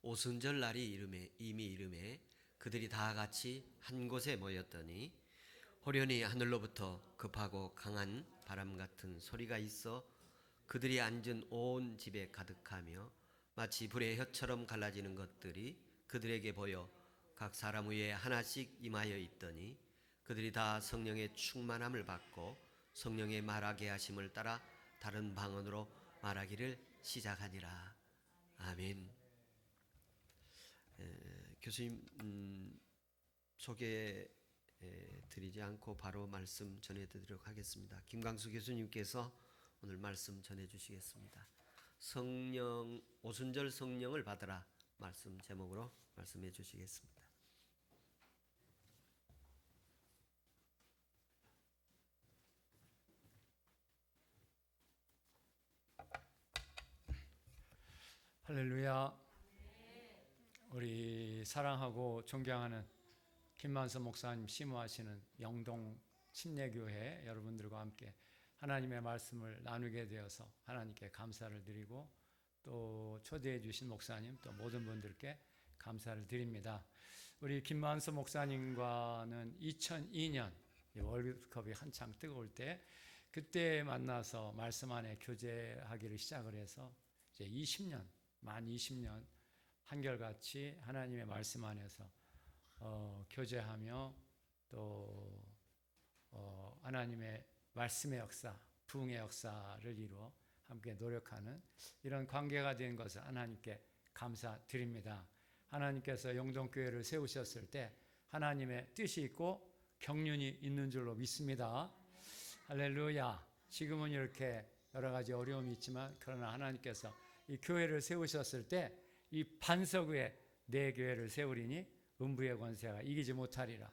오순절 날이 이미 이름에 그들이 다 같이 한 곳에 모였더니 호련히 하늘로부터 급하고 강한 바람 같은 소리가 있어 그들이 앉은 온 집에 가득하며 마치 불의 혀처럼 갈라지는 것들이 그들에게 보여 각 사람 위에 하나씩 임하여 있더니 그들이 다 성령의 충만함을 받고 성령의 말하게 하심을 따라 다른 방언으로 말하기를 시작하니라. 아멘. 교수님 소개 드리지 않고 바로 말씀 전해드리도록 하겠습니다. 김광수 교수님께서 오늘 말씀 전해주시겠습니다. 성령 오순절 성령을 받으라 말씀 제목으로 말씀해 주시겠습니다. 할렐루야. 우리 사랑하고 존경하는 김만서 목사님 심호하시는 영동 침례교회 여러분들과 함께 하나님의 말씀을 나누게 되어서 하나님께 감사를 드리고 또 초대해 주신 목사님 또 모든 분들께 감사를 드립니다. 우리 김만서 목사님과는 2002년 월드컵이 한창 뜨거울 때 그때 만나서 말씀 안에 교제하기를 시작을 해서 이제 20년 만 20년 한결같이 하나님의 말씀 안에서 교제하며 또 하나님의 말씀의 역사, 부흥의 역사를 이루어 함께 노력하는 이런 관계가 된 것을 하나님께 감사드립니다. 하나님께서 영동교회를 세우셨을 때 하나님의 뜻이 있고 경륜이 있는 줄로 믿습니다. 할렐루야. 지금은 이렇게 여러 가지 어려움이 있지만 그러나 하나님께서 이 교회를 세우셨을 때 이 반석 위에 내 교회를 세우리니 음부의 권세가 이기지 못하리라.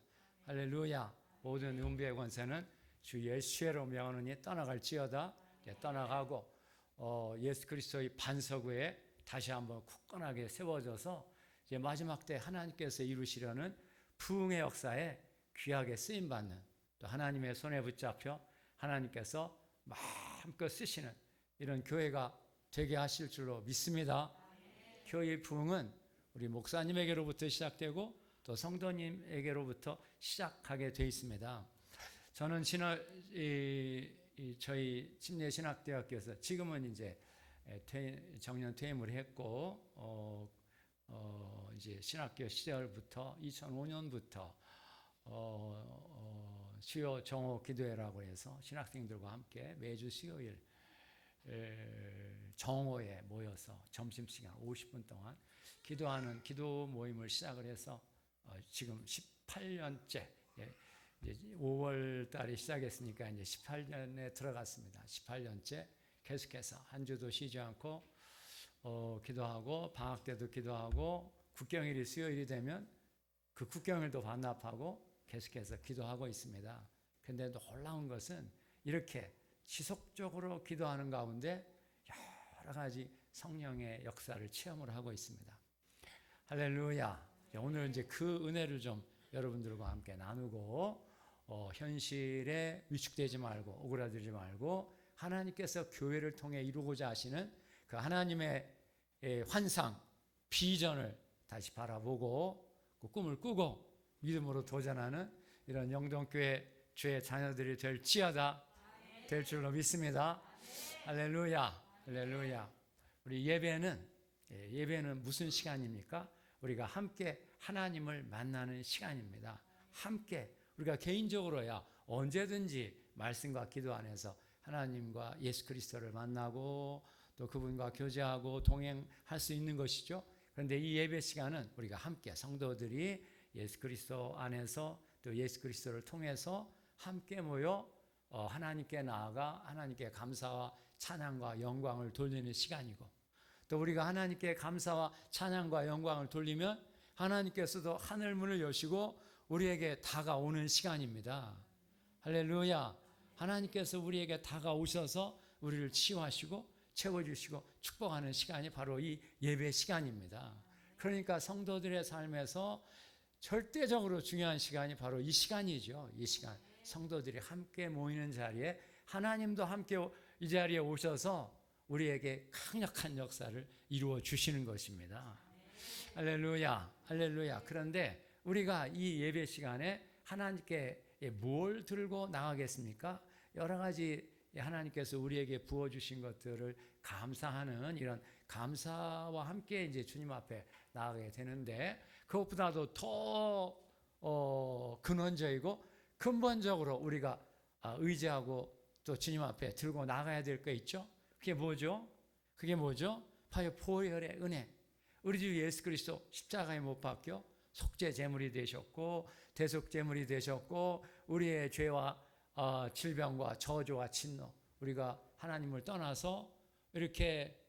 할렐루야. 모든 음부의 권세는 주 예수로 명하노니 떠나갈지어다. 떠나가고 예수 그리스도의 반석 위에 다시 한번 굳건하게 세워져서 이제 마지막 때 하나님께서 이루시려는 부흥의 역사에 귀하게 쓰임받는 또 하나님의 손에 붙잡혀 하나님께서 마음껏 쓰시는 이런 교회가 되게 하실 줄로 믿습니다. 교회의 부흥은 우리 목사님에게로부터 시작되고 또 성도님에게로부터 시작하게 되어 있습니다. 저는 저희 침례신학대학교에서 지금은 이제 정년 퇴임을 했고 이제 신학교 시절부터 2005년부터 수요 정오 기도회라고 해서 신학생들과 함께 매주 수요일 정오에 모여서 점심시간 50분 동안 기도하는 기도 모임을 시작을 해서 지금 18년째 이제 5월 달에 시작했으니까 이제 18년에 들어갔습니다. 18년째 계속해서 한 주도 쉬지 않고 기도하고 방학 때도 기도하고 국경일이 수요일이 되면 그 국경일도 반납하고 계속해서 기도하고 있습니다. 그런데 놀라운 것은 이렇게 지속적으로 기도하는 가운데 여러 가지 성령의 역사를 체험을 하고 있습니다. 할렐루야. 오늘 이제 그 은혜를 좀 여러분들과 함께 나누고 현실에 위축되지 말고 오그라들지 말고 하나님께서 교회를 통해 이루고자 하시는 그 하나님의 환상, 비전을 다시 바라보고 그 꿈을 꾸고 믿음으로 도전하는 이런 영동교회 주의 자녀들이 될지어다 될 줄로 믿습니다. 할렐루야. 할렐루야. 우리 예배는 무슨 시간입니까? 우리가 함께 하나님을 만나는 시간입니다. 함께 우리가 개인적으로야 언제든지 말씀과 기도 안에서 하나님과 예수 그리스도를 만나고 또 그분과 교제하고 동행할 수 있는 것이죠. 그런데 이 예배 시간은 우리가 함께 성도들이 예수 그리스도 안에서 또 예수 그리스도를 통해서 함께 모여 하나님께 나아가 하나님께 감사와 찬양과 영광을 돌리는 시간이고 또 우리가 하나님께 감사와 찬양과 영광을 돌리면 하나님께서도 하늘문을 여시고 우리에게 다가오는 시간입니다. 할렐루야. 하나님께서 우리에게 다가오셔서 우리를 치유하시고 채워주시고 축복하는 시간이 바로 이 예배 시간입니다. 그러니까 성도들의 삶에서 절대적으로 중요한 시간이 바로 이 시간이죠. 이 시간. 성도들이 함께 모이는 자리에 하나님도 함께 이 자리에 오셔서 우리에게 강력한 역사를 이루어 주시는 것입니다. 할렐루야, 할렐루야. 그런데 우리가 이 예배 시간에 하나님께 뭘 들고 나가겠습니까? 여러 가지 하나님께서 우리에게 부어주신 것들을 감사하는 이런 감사와 함께 이제 주님 앞에 나가게 되는데, 그것보다도 더 근원적이고 근본적으로 우리가 의지하고 또 주님 앞에 들고 나가야 될 거 있죠? 그게 뭐죠? 그게 뭐죠? 바로 보혈의 은혜. 우리 주 예수 그리스도 십자가에 못 박혀 속죄 제물이 되셨고 대속 제물이 되셨고, 우리의 죄와 질병과 저주와 진노, 우리가 하나님을 떠나서 이렇게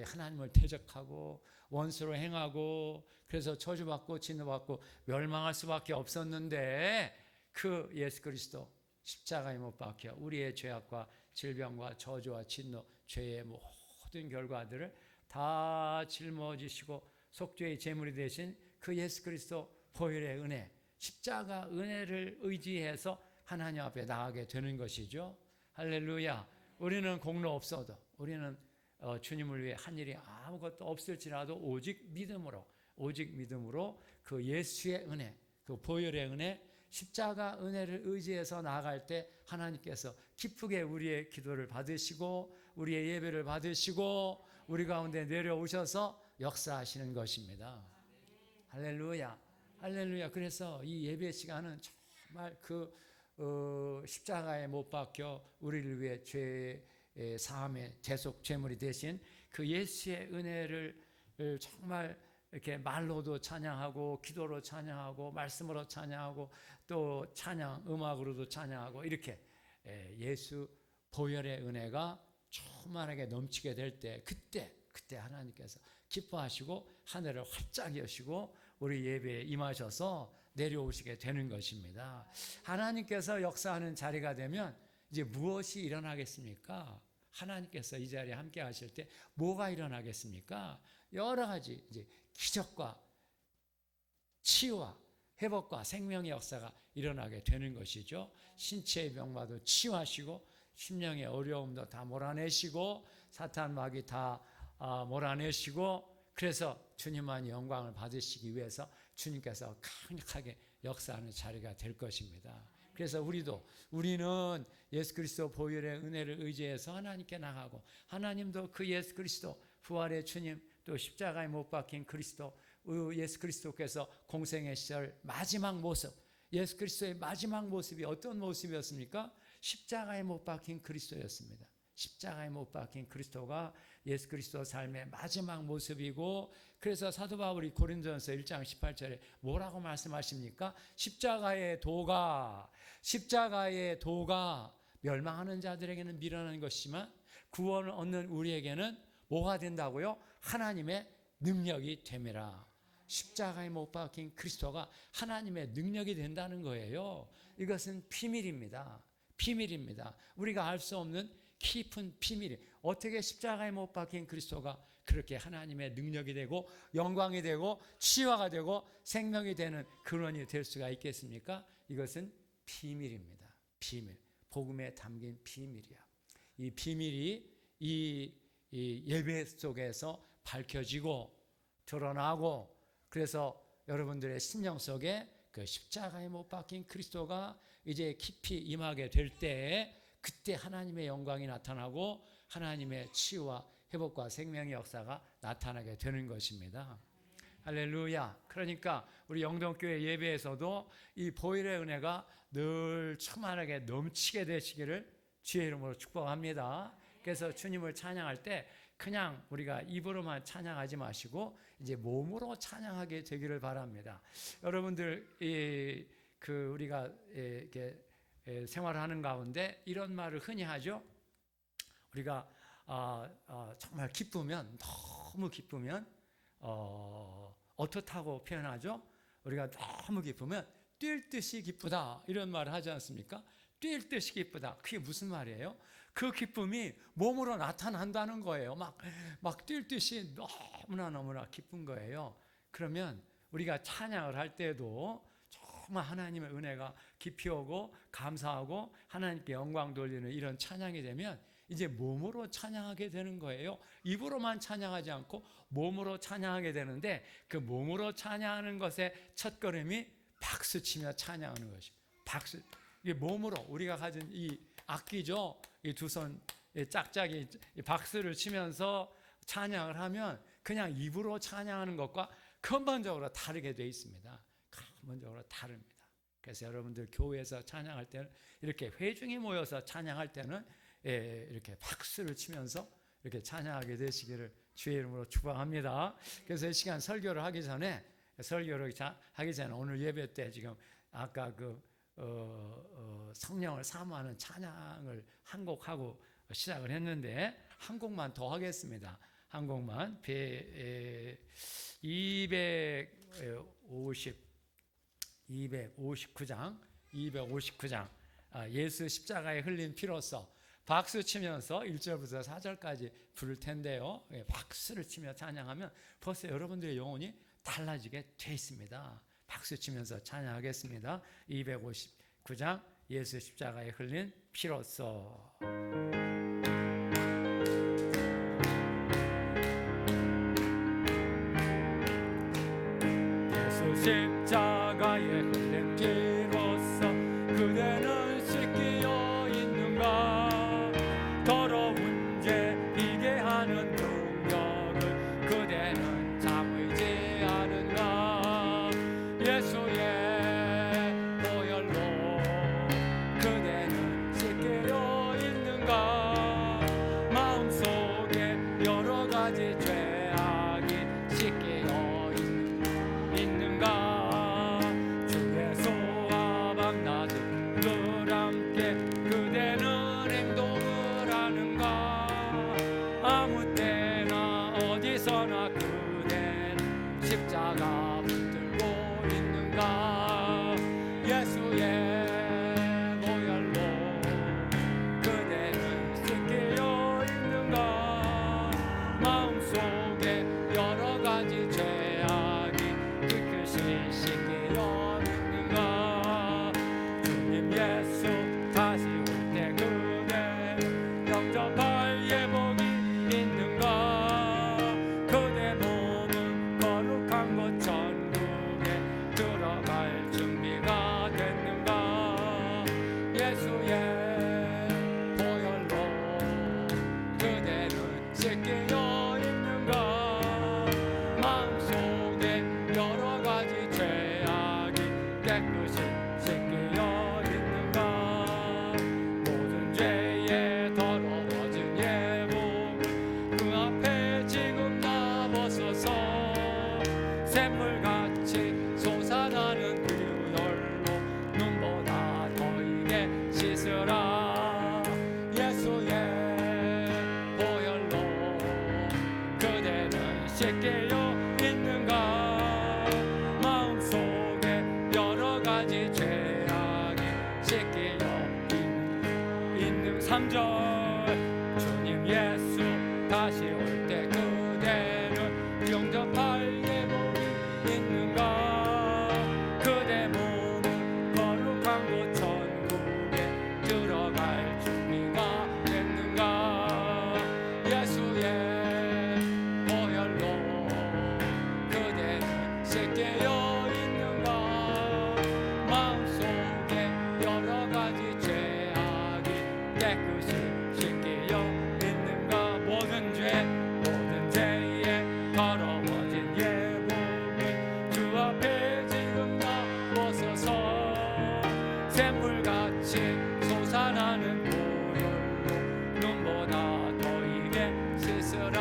하나님을 대적하고 원수로 행하고 그래서 저주받고 진노받고 멸망할 수밖에 없었는데, 그 예수 그리스도 십자가에 못 박혀 우리의 죄악과 질병과 저주와 진노, 죄의 모든 결과들을 다 짊어지시고 속죄의 제물이 되신 그 예수 그리스도 보혈의 은혜, 십자가 은혜를 의지해서 하나님 앞에 나가게 되는 것이죠. 할렐루야. 우리는 공로 없어도, 우리는 주님을 위해 한 일이 아무것도 없을지라도 오직 믿음으로 그 예수의 은혜, 그 보혈의 은혜, 십자가 은혜를 의지해서 나아갈 때 하나님께서 기쁘게 우리의 기도를 받으시고 우리의 예배를 받으시고 우리 가운데 내려오셔서 역사하시는 것입니다. 할렐루야, 할렐루야. 그래서 이 예배 시간은 정말 그 십자가에 못 박혀 우리를 위해 죄 사함의 대속 제물이 되신 그 예수의 은혜를 정말 이렇게 말로도 찬양하고 기도로 찬양하고 말씀으로 찬양하고 또 찬양 음악으로도 찬양하고, 이렇게 예수 보혈의 은혜가 충만하게 넘치게 될 때, 그때 하나님께서 기뻐하시고 하늘을 활짝 여시고 우리 예배에 임하셔서 내려오시게 되는 것입니다. 하나님께서 역사하는 자리가 되면 이제 무엇이 일어나겠습니까? 하나님께서 이 자리에 함께 하실 때 뭐가 일어나겠습니까? 여러 가지 이제 기적과 치유와 회복과 생명의 역사가 일어나게 되는 것이죠. 신체의 병마도 치유하시고 심령의 어려움도 다 몰아내시고 사탄 마귀 다 몰아내시고, 그래서 주님만이 영광을 받으시기 위해서 주님께서 강력하게 역사하는 자리가 될 것입니다. 그래서 우리는 예수 그리스도 보혈의 은혜를 의지해서 하나님께 나가고, 하나님도 그 예수 그리스도 부활의 주님, 또 십자가에 못 박힌 그리스도 예수 그리스도께서 공생의 시절 마지막 모습, 예수 그리스도의 마지막 모습이 어떤 모습이었습니까? 십자가에 못 박힌 그리스도였습니다. 십자가에 못 박힌 그리스도가 예수 그리스도 삶의 마지막 모습이고, 그래서 사도 바울이 고린도전서 1장 18절에 뭐라고 말씀하십니까? 십자가의 도가 멸망하는 자들에게는 미련한 것이지만 구원을 얻는 우리에게는 뭐가 된다고요? 하나님의 능력이 됨이라. 십자가에 못 박힌 그리스도가 하나님의 능력이 된다는 거예요. 이것은 비밀입니다. 우리가 알 수 없는 깊은 비밀이, 어떻게 십자가에 못 박힌 그리스도가 그렇게 하나님의 능력이 되고 영광이 되고 치유가 되고 생명이 되는 근원이 될 수가 있겠습니까? 이것은 비밀입니다. 비밀, 복음에 담긴 비밀이야. 이 비밀이 이 예배 속에서 밝혀지고 드러나고, 그래서 여러분들의 심령 속에 그 십자가에 못 박힌 그리스도가 이제 깊이 임하게 될 때, 그때 하나님의 영광이 나타나고 하나님의 치유와 회복과 생명의 역사가 나타나게 되는 것입니다. 할렐루야. 그러니까 우리 영동교회 예배에서도 이 보혈의 은혜가 늘 충만하게 넘치게 되시기를 주의 이름으로 축복합니다. 그래서 주님을 찬양할 때 그냥 우리가 입으로만 찬양하지 마시고 이제 몸으로 찬양하게 되기를 바랍니다. 여러분들 우리가 이렇게 생활하는 가운데 이런 말을 흔히 하죠. 우리가 정말 기쁘면, 너무 기쁘면 어떻다고 표현하죠? 우리가 너무 기쁘면 뛸 듯이 기쁘다, 이런 말을 하지 않습니까? 뛸 듯이 기쁘다. 그게 무슨 말이에요? 그 기쁨이 몸으로 나타난다는 거예요. 막 뛸 듯이 너무나 기쁜 거예요. 그러면 우리가 찬양을 할 때도 정말 하나님의 은혜가 깊이 오고 감사하고 하나님께 영광 돌리는 이런 찬양이 되면 이제 몸으로 찬양하게 되는 거예요. 입으로만 찬양하지 않고 몸으로 찬양하게 되는데, 그 몸으로 찬양하는 것의 첫걸음이 박수치며 찬양하는 것입니다. 박수. 이게 몸으로 우리가 가진 이 악기죠. 이 두 손 짝짝이 박수를 치면서 찬양을 하면 그냥 입으로 찬양하는 것과 근본적으로 다르게 되어 있습니다. 근본적으로 다릅니다. 그래서 여러분들 교회에서 찬양할 때는, 이렇게 회중이 모여서 찬양할 때는 이렇게 박수를 치면서 이렇게 찬양하게 되시기를 주의 이름으로 축복합니다. 그래서 이 시간 설교를 하기 전에 오늘 예배 때 지금 아까 성령을 사모하는 찬양을 한 곡하고 시작을 했는데, 한 곡만 더 하겠습니다. 한 곡만. 259장 예수 십자가에 흘린 피로써, 박수 치면서 1절부터 4절까지 부를 텐데요. 박수를 치며 찬양하면 벌써 여러분들의 영혼이 달라지게 돼 있습니다. 박수 치면서 찬양하겠습니다. 259장 예수 십자가에 흘린 피로써. 예수 십자가에 흘린 피로써 그대는 씻기어 있는가? 더러운 죄 비게 하는 능력을 그대는 참으지 않은가? 예수의 보혈로 그대는 씻기어 있는가? 마음속에 여러 가지 죄악이 씻기어 있는가? 주 예수 밤낮을 늘 함께 그대는 행동을 하는가? 아무 때나 어디서나 그대는 십자가 붙들고 있는가? 예수의 보혈로 그대는 씻기어 있는가? 마음속에 여러 가지 죄악이 깨끗이 씻기어 있는가? 주님 예수 다시 올 때 그대는 영접할 예복이 있는가? 그대 몸은 거룩한 곳 천국에 들어갈 준비가 됐는가? 예수의 보혈로 그대는 씻기어 있는가? 마음속에 여러 가지 죄악이 깨끗이 씻기어 있는가? 모든 죄에 더러워진 예복을 그 앞에 지금 다 벗어서 샘물같이 솟아나는 그 열로 눈보다 더 이게 씻으라. 예수의 보혈로 그대는 씻기어 있는가? 마음속에 여러 가지 죄악이 씻기어 있는 3절. 주님 예수 다시 올 때 그대는 영접할 예복이 있는가? 그대 몸은 거룩한 곳 천국에 들어갈 준비가 됐는가? 예수의 보혈로 그대는 씻기어 있는가? 마음속에 여러 가지 죄악이 깨끗이 씻기어 있는가? 모든 죄에 더러워진 예복을 주 앞에 지금 다 벗어서 샘물같이 솟아나는 보혈로 눈보다 더 이게 씻으라.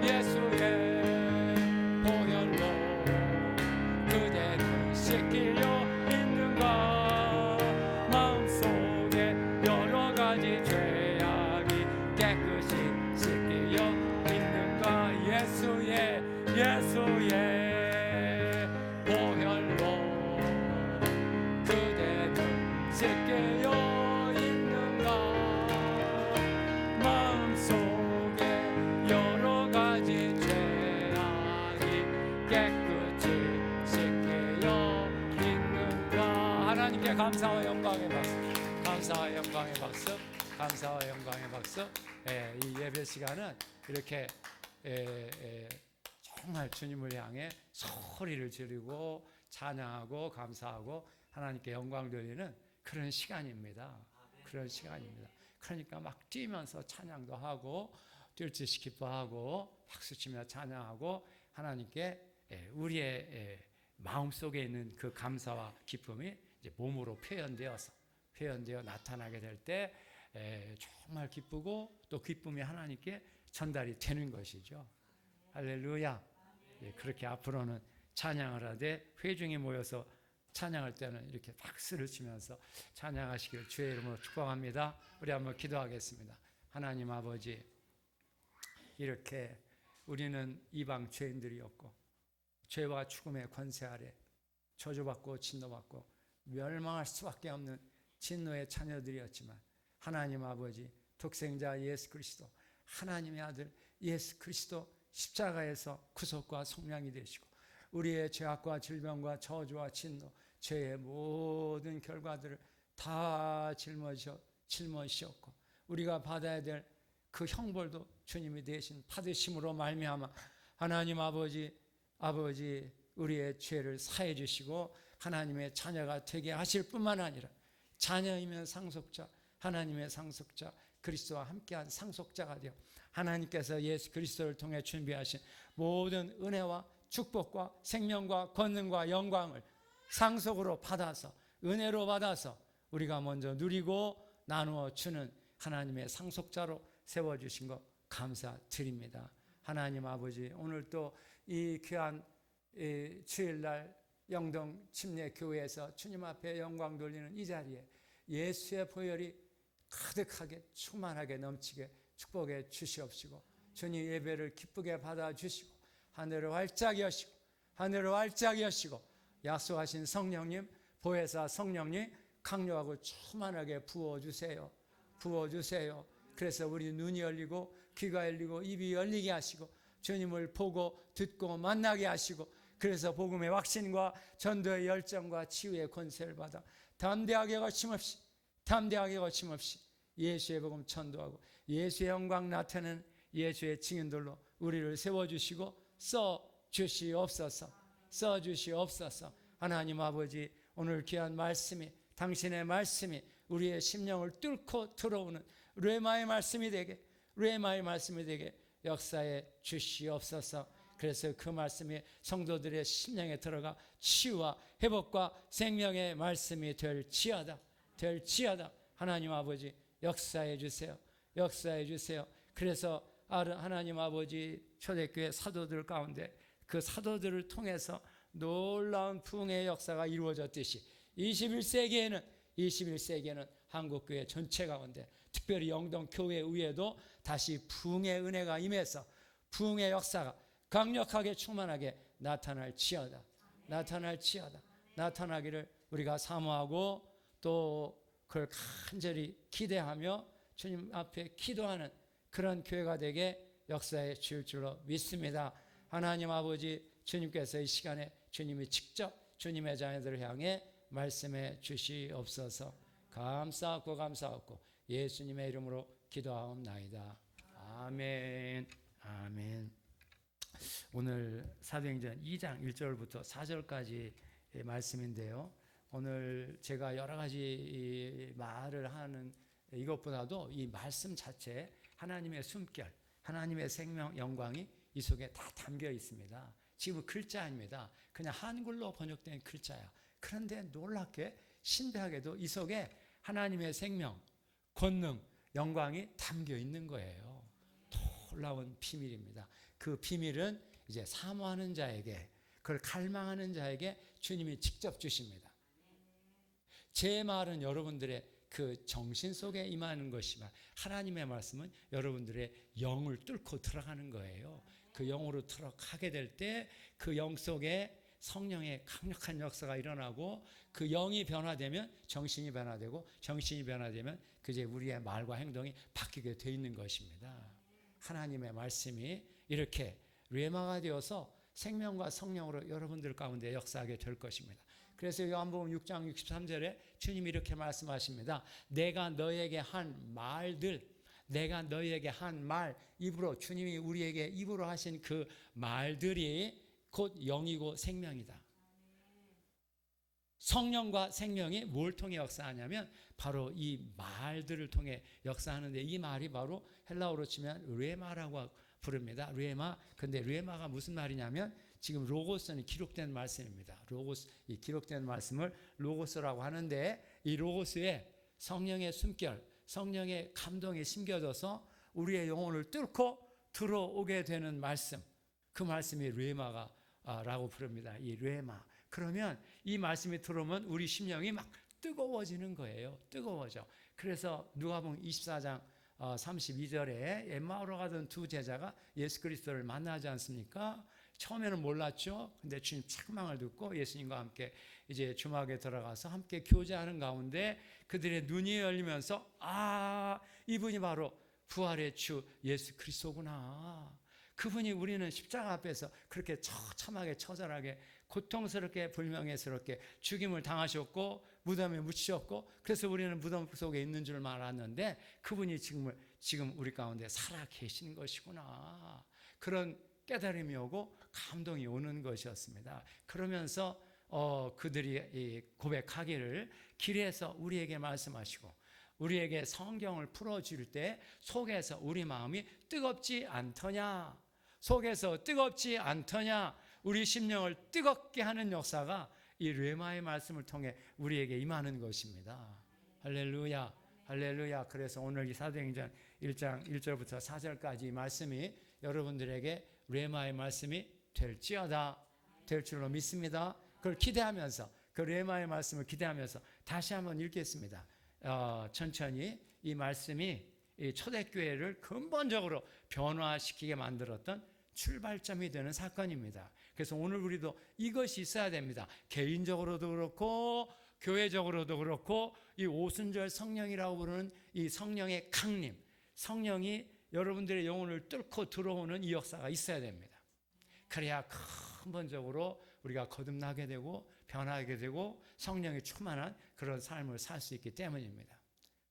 예수의 보혈로 그대는 씻기어 있는가? 마음속에 여러 가지 죄악이 깨끗이 씻기어 있는가? 예수의 보혈로 그대는 씻기어 있는가? 마음속에 여러 가지 죄악이 깨끗이 씻기어 있는가? 하나님께 감사와 영광의 박수, 감사와 영광의 박수. 감사와 영광의 박수. 이 예배 시간은 이렇게 정말 주님을 향해 소리를 지르고 찬양하고 감사하고 하나님께 영광 돌리는 그런 시간입니다. 그런 시간입니다. 그러니까 막 뛰면서 찬양도 하고 뛸 듯이 기뻐하고 박수치며 찬양하고 하나님께 우리의 마음속에 있는 그 감사와 기쁨이 이제 몸으로 표현되어 나타나게 될 때 정말 기쁘고 또 기쁨이 하나님께 전달이 되는 것이죠. 할렐루야. 그렇게 앞으로는 찬양을 하되 회중이 모여서 찬양할 때는 이렇게 박수를 치면서 찬양하시길 주의 이름으로 축복합니다. 우리 한번 기도하겠습니다. 하나님 아버지, 이렇게 우리는 이방 죄인들이었고 죄와 죽음의 권세 아래 저주받고 진노받고 멸망할 수밖에 없는 진노의 자녀들이었지만 하나님 아버지, 독생자 예수 그리스도, 하나님의 아들 예수 그리스도 십자가에서 구속과 속량이 되시고 우리의 죄악과 질병과 저주와 진노, 죄의 모든 결과들을 다 짊어지셨고 우리가 받아야 될 그 형벌도 주님이 대신 받으심으로 말미암아 하나님 아버지 우리의 죄를 사해 주시고 하나님의 자녀가 되게 하실 뿐만 아니라 자녀이면 상속자, 하나님의 상속자, 그리스도와 함께한 상속자가 되어 하나님께서 예수 그리스도를 통해 준비하신 모든 은혜와 축복과 생명과 권능과 영광을 상속으로 받아서 은혜로 받아서 우리가 먼저 누리고 나누어 주는 하나님의 상속자로 세워주신 것 감사드립니다. 하나님 아버지, 오늘 또 이 귀한 주일날 영동 침례교회에서 주님 앞에 영광 돌리는 이 자리에 예수의 보혈이 가득하게 충만하게 넘치게 축복해 주시옵시고 주님 예배를 기쁘게 받아주시고 하늘을 활짝 여시고 약속하신 성령님, 보혜사 성령님 강력하고 충만하게 부어주세요. 그래서 우리 눈이 열리고 귀가 열리고 입이 열리게 하시고 주님을 보고 듣고 만나게 하시고 그래서 복음의 확신과 전도의 열정과 치유의 권세를 받아 담대하게 거침없이 예수의 복음 전도하고 예수의 영광 나타내는 예수의 증인들로 우리를 세워주시고 써주시옵소서. 하나님 아버지, 오늘 귀한 말씀이, 당신의 말씀이 우리의 심령을 뚫고 들어오는 뢰마의 말씀이 되게 역사해 주시옵소서. 그래서 그 말씀이 성도들의 심령에 들어가 치유와 회복과 생명의 말씀이 될지어다. 하나님 아버지, 역사해 주세요. 그래서 하나님 아버지, 초대교회 사도들 가운데 그 사도들을 통해서 놀라운 부흥의 역사가 이루어졌듯이 21세기에는 한국교회 전체 가운데 특별히 영동교회 위에도 다시 부흥의 은혜가 임해서 부흥의 역사가 강력하게 충만하게 나타나기를 우리가 사모하고 또 그걸 간절히 기대하며 주님 앞에 기도하는 그런 교회가 되게 역사해 줄 줄로 믿습니다. 하나님 아버지, 주님께서 이 시간에 주님이 직접 주님의 자녀들을 향해 말씀해 주시옵소서. 감사하고 예수님의 이름으로 기도하옵나이다. 아멘. 오늘 사도행전 2장 1절부터 4절까지 말씀인데요. 오늘 제가 여러 가지 말을 하는 이것보다도 이 말씀 자체에 하나님의 숨결, 하나님의 생명 영광이 이 속에 다 담겨 있습니다. 지금 글자입니다. 그냥 한글로 번역된 글자야. 그런데 놀랍게 신비하게도 이 속에 하나님의 생명, 권능, 영광이 담겨 있는 거예요. 놀라운 비밀입니다. 그 비밀은 이제 사모하는 자에게, 그걸 갈망하는 자에게 주님이 직접 주십니다. 제 말은 여러분들의 그 정신 속에 임하는 것이지만 하나님의 말씀은 여러분들의 영을 뚫고 들어가는 거예요. 그 영으로 들어가게 될 때 그 영 속에 성령의 강력한 역사가 일어나고 그 영이 변화되면 정신이 변화되고 정신이 변화되면 그제 우리의 말과 행동이 바뀌게 돼 있는 것입니다. 하나님의 말씀이 이렇게 뢰마가 되어서 생명과 성령으로 여러분들 가운데 역사하게 될 것입니다. 그래서 요한복음 6장 63절에 주님이 이렇게 말씀하십니다. 내가 너에게 한 말들, 내가 너에게 한 말, 입으로, 주님이 우리에게 입으로 하신 그 말들이 곧 영이고 생명이다. 성령과 생명이 뭘 통해 역사하냐면 바로 이 말들을 통해 역사하는데, 이 말이 바로 헬라어로 치면 르에마라고 부릅니다. 르에마. 근데 르에마가 무슨 말이냐면 지금 로고스는 기록된 말씀입니다. 로고스, 이 기록된 말씀을 로고스라고 하는데, 이 로고스에 성령의 숨결, 성령의 감동이 심겨져서 우리의 영혼을 뚫고 들어오게 되는 말씀, 그 말씀이 르에마라고 부릅니다. 이 르에마. 그러면 이 말씀이 들어오면 우리 심령이 막 뜨거워지는 거예요. 뜨거워져. 그래서 누가복음 24장 32절에 엠마오로 가던 두 제자가 예수 그리스도를 만나지 않습니까? 처음에는 몰랐죠. 근데 주님 책망을 듣고 예수님과 함께 이제 주막에 들어가서 함께 교제하는 가운데 그들의 눈이 열리면서, 아, 이분이 바로 부활의 주 예수 그리스도구나. 그분이 우리는 십자가 앞에서 그렇게 처참하게 처절하게 고통스럽게 불명예스럽게 죽임을 당하셨고 무덤에 묻히셨고, 그래서 우리는 무덤 속에 있는 줄 알았는데 그분이 지금 우리 가운데 살아 계신 것이구나. 그런 깨달음이 오고 감동이 오는 것이었습니다. 그러면서 그들이 고백하기를, 길에서 우리에게 말씀하시고 우리에게 성경을 풀어줄 때 속에서 우리 마음이 뜨겁지 않더냐, 속에서 뜨겁지 않더냐, 우리 심령을 뜨겁게 하는 역사가 이 르에마의 말씀을 통해 우리에게 임하는 것입니다. 할렐루야, 할렐루야. 그래서 오늘 이 사도행전 1장 1절부터 4절까지 이 말씀이 여러분들에게 르에마의 말씀이 될지어다, 될 줄로 믿습니다. 그걸 기대하면서, 그 르에마의 말씀을 기대하면서 다시 한번 읽겠습니다. 천천히. 이 말씀이 이 초대교회를 근본적으로 변화시키게 만들었던 출발점이 되는 사건입니다. 그래서 오늘 우리도 이것이 있어야 됩니다. 개인적으로도 그렇고 교회적으로도 그렇고, 이 오순절 성령이라고 부르는 이 성령의 강림, 성령이 여러분들의 영혼을 뚫고 들어오는 이 역사가 있어야 됩니다. 그래야 근본적으로 우리가 거듭나게 되고 변하게 되고 성령이 충만한 그런 삶을 살 수 있기 때문입니다.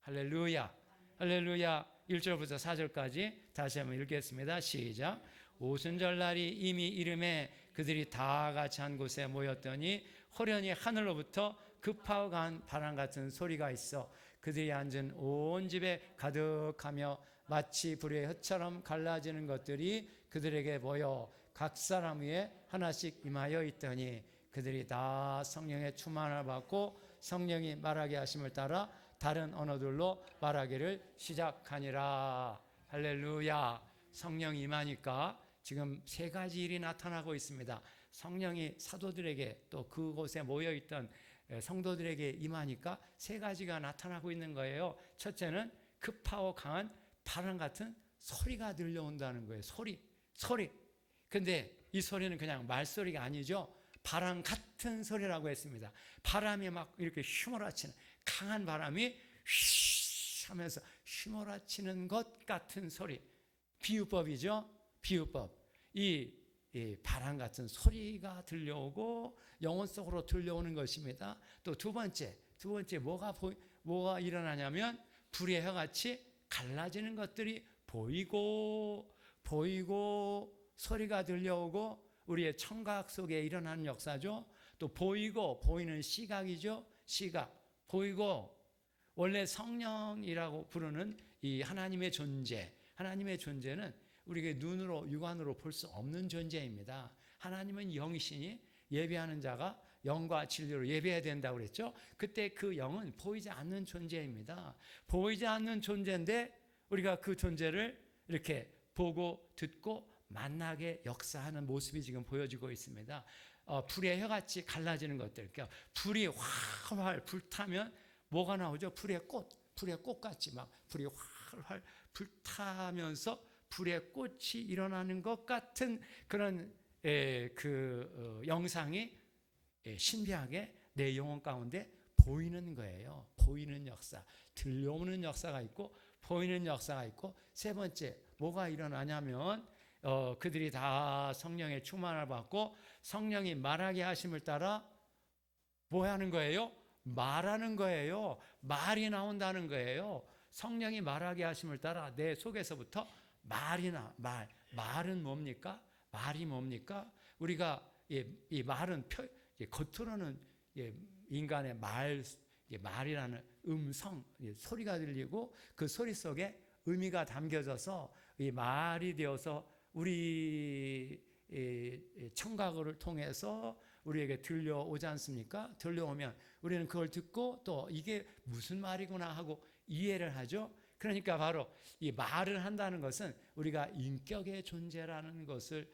할렐루야, 할렐루야. 1절부터 4절까지 다시 한번 읽겠습니다. 시작. 오순절 날이 이미 이름에 그들이 다 같이 한 곳에 모였더니 호련히 하늘로부터 급하고 간 바람 같은 소리가 있어 그들이 앉은 온 집에 가득하며 마치 불의 흩처럼 갈라지는 것들이 그들에게 보여 각 사람 위에 하나씩 임하여 있더니 그들이 다 성령의 충만을 받고 성령이 말하게 하심을 따라 다른 언어들로 말하기를 시작하니라. 할렐루야. 성령이 임하니까 지금 세 가지 일이 나타나고 있습니다. 성령이 사도들에게 또 그곳에 모여있던 성도들에게 임하니까 세 가지가 나타나고 있는 거예요. 첫째는 급하고 강한 바람 같은 소리가 들려온다는 거예요. 소리. 근데 이 소리는 그냥 말소리가 아니죠. 바람 같은 소리라고 했습니다. 바람이 막 이렇게 휘몰아치는, 강한 바람이 휘 하면서 휘몰아치는 것 같은 소리. 비유법이죠. 비유법. 이 바람 같은 소리가 들려오고 영혼 속으로 들려오는 것입니다. 또 두 번째 뭐가 일어나냐면 불의 혀같이 갈라지는 것들이 보이고 소리가 들려오고 우리의 청각 속에 일어나는 역사죠. 또 보이는 시각이죠. 시각. 보이고, 원래 성령이라고 부르는 이 하나님의 존재는 우리가 눈으로 육안으로 볼 수 없는 존재입니다. 하나님은 영이시니 예배하는 자가 영과 진리로 예배해야 된다고 그랬죠. 그때 그 영은 보이지 않는 존재입니다. 보이지 않는 존재인데 우리가 그 존재를 이렇게 보고 듣고 만나게 역사하는 모습이 지금 보여지고 있습니다. 불의 혀같이 갈라지는 것들. 그러니까 불이 활활 불타면 뭐가 나오죠? 불의 꽃같이 막 불이 활활 불타면서 불의 꽃이 일어나는 것 같은 그런 영상이 신비하게 내 영혼 가운데 보이는 거예요. 보이는 역사, 들려오는 역사가 있고 보이는 역사가 있고, 세 번째 뭐가 일어나냐면 그들이 다 성령의 충만을 받고 성령이 말하게 하심을 따라 뭐 하는 거예요? 말하는 거예요. 말이 나온다는 거예요. 성령이 말하게 하심을 따라 내 속에서부터 말은 뭡니까? 말이 뭡니까? 우리가 이 말은 겉으로는 인간의 말이라는 음성, 소리가 들리고 그 소리 속에 의미가 담겨져서 이 말이 되어서 우리 청각을 통해서 우리에게 들려오지 않습니까? 들려오면 우리는 그걸 듣고 또 이게 무슨 말이구나 하고 이해를 하죠. 그러니까 바로 이 말을 한다는 것은 우리가 인격의 존재라는 것을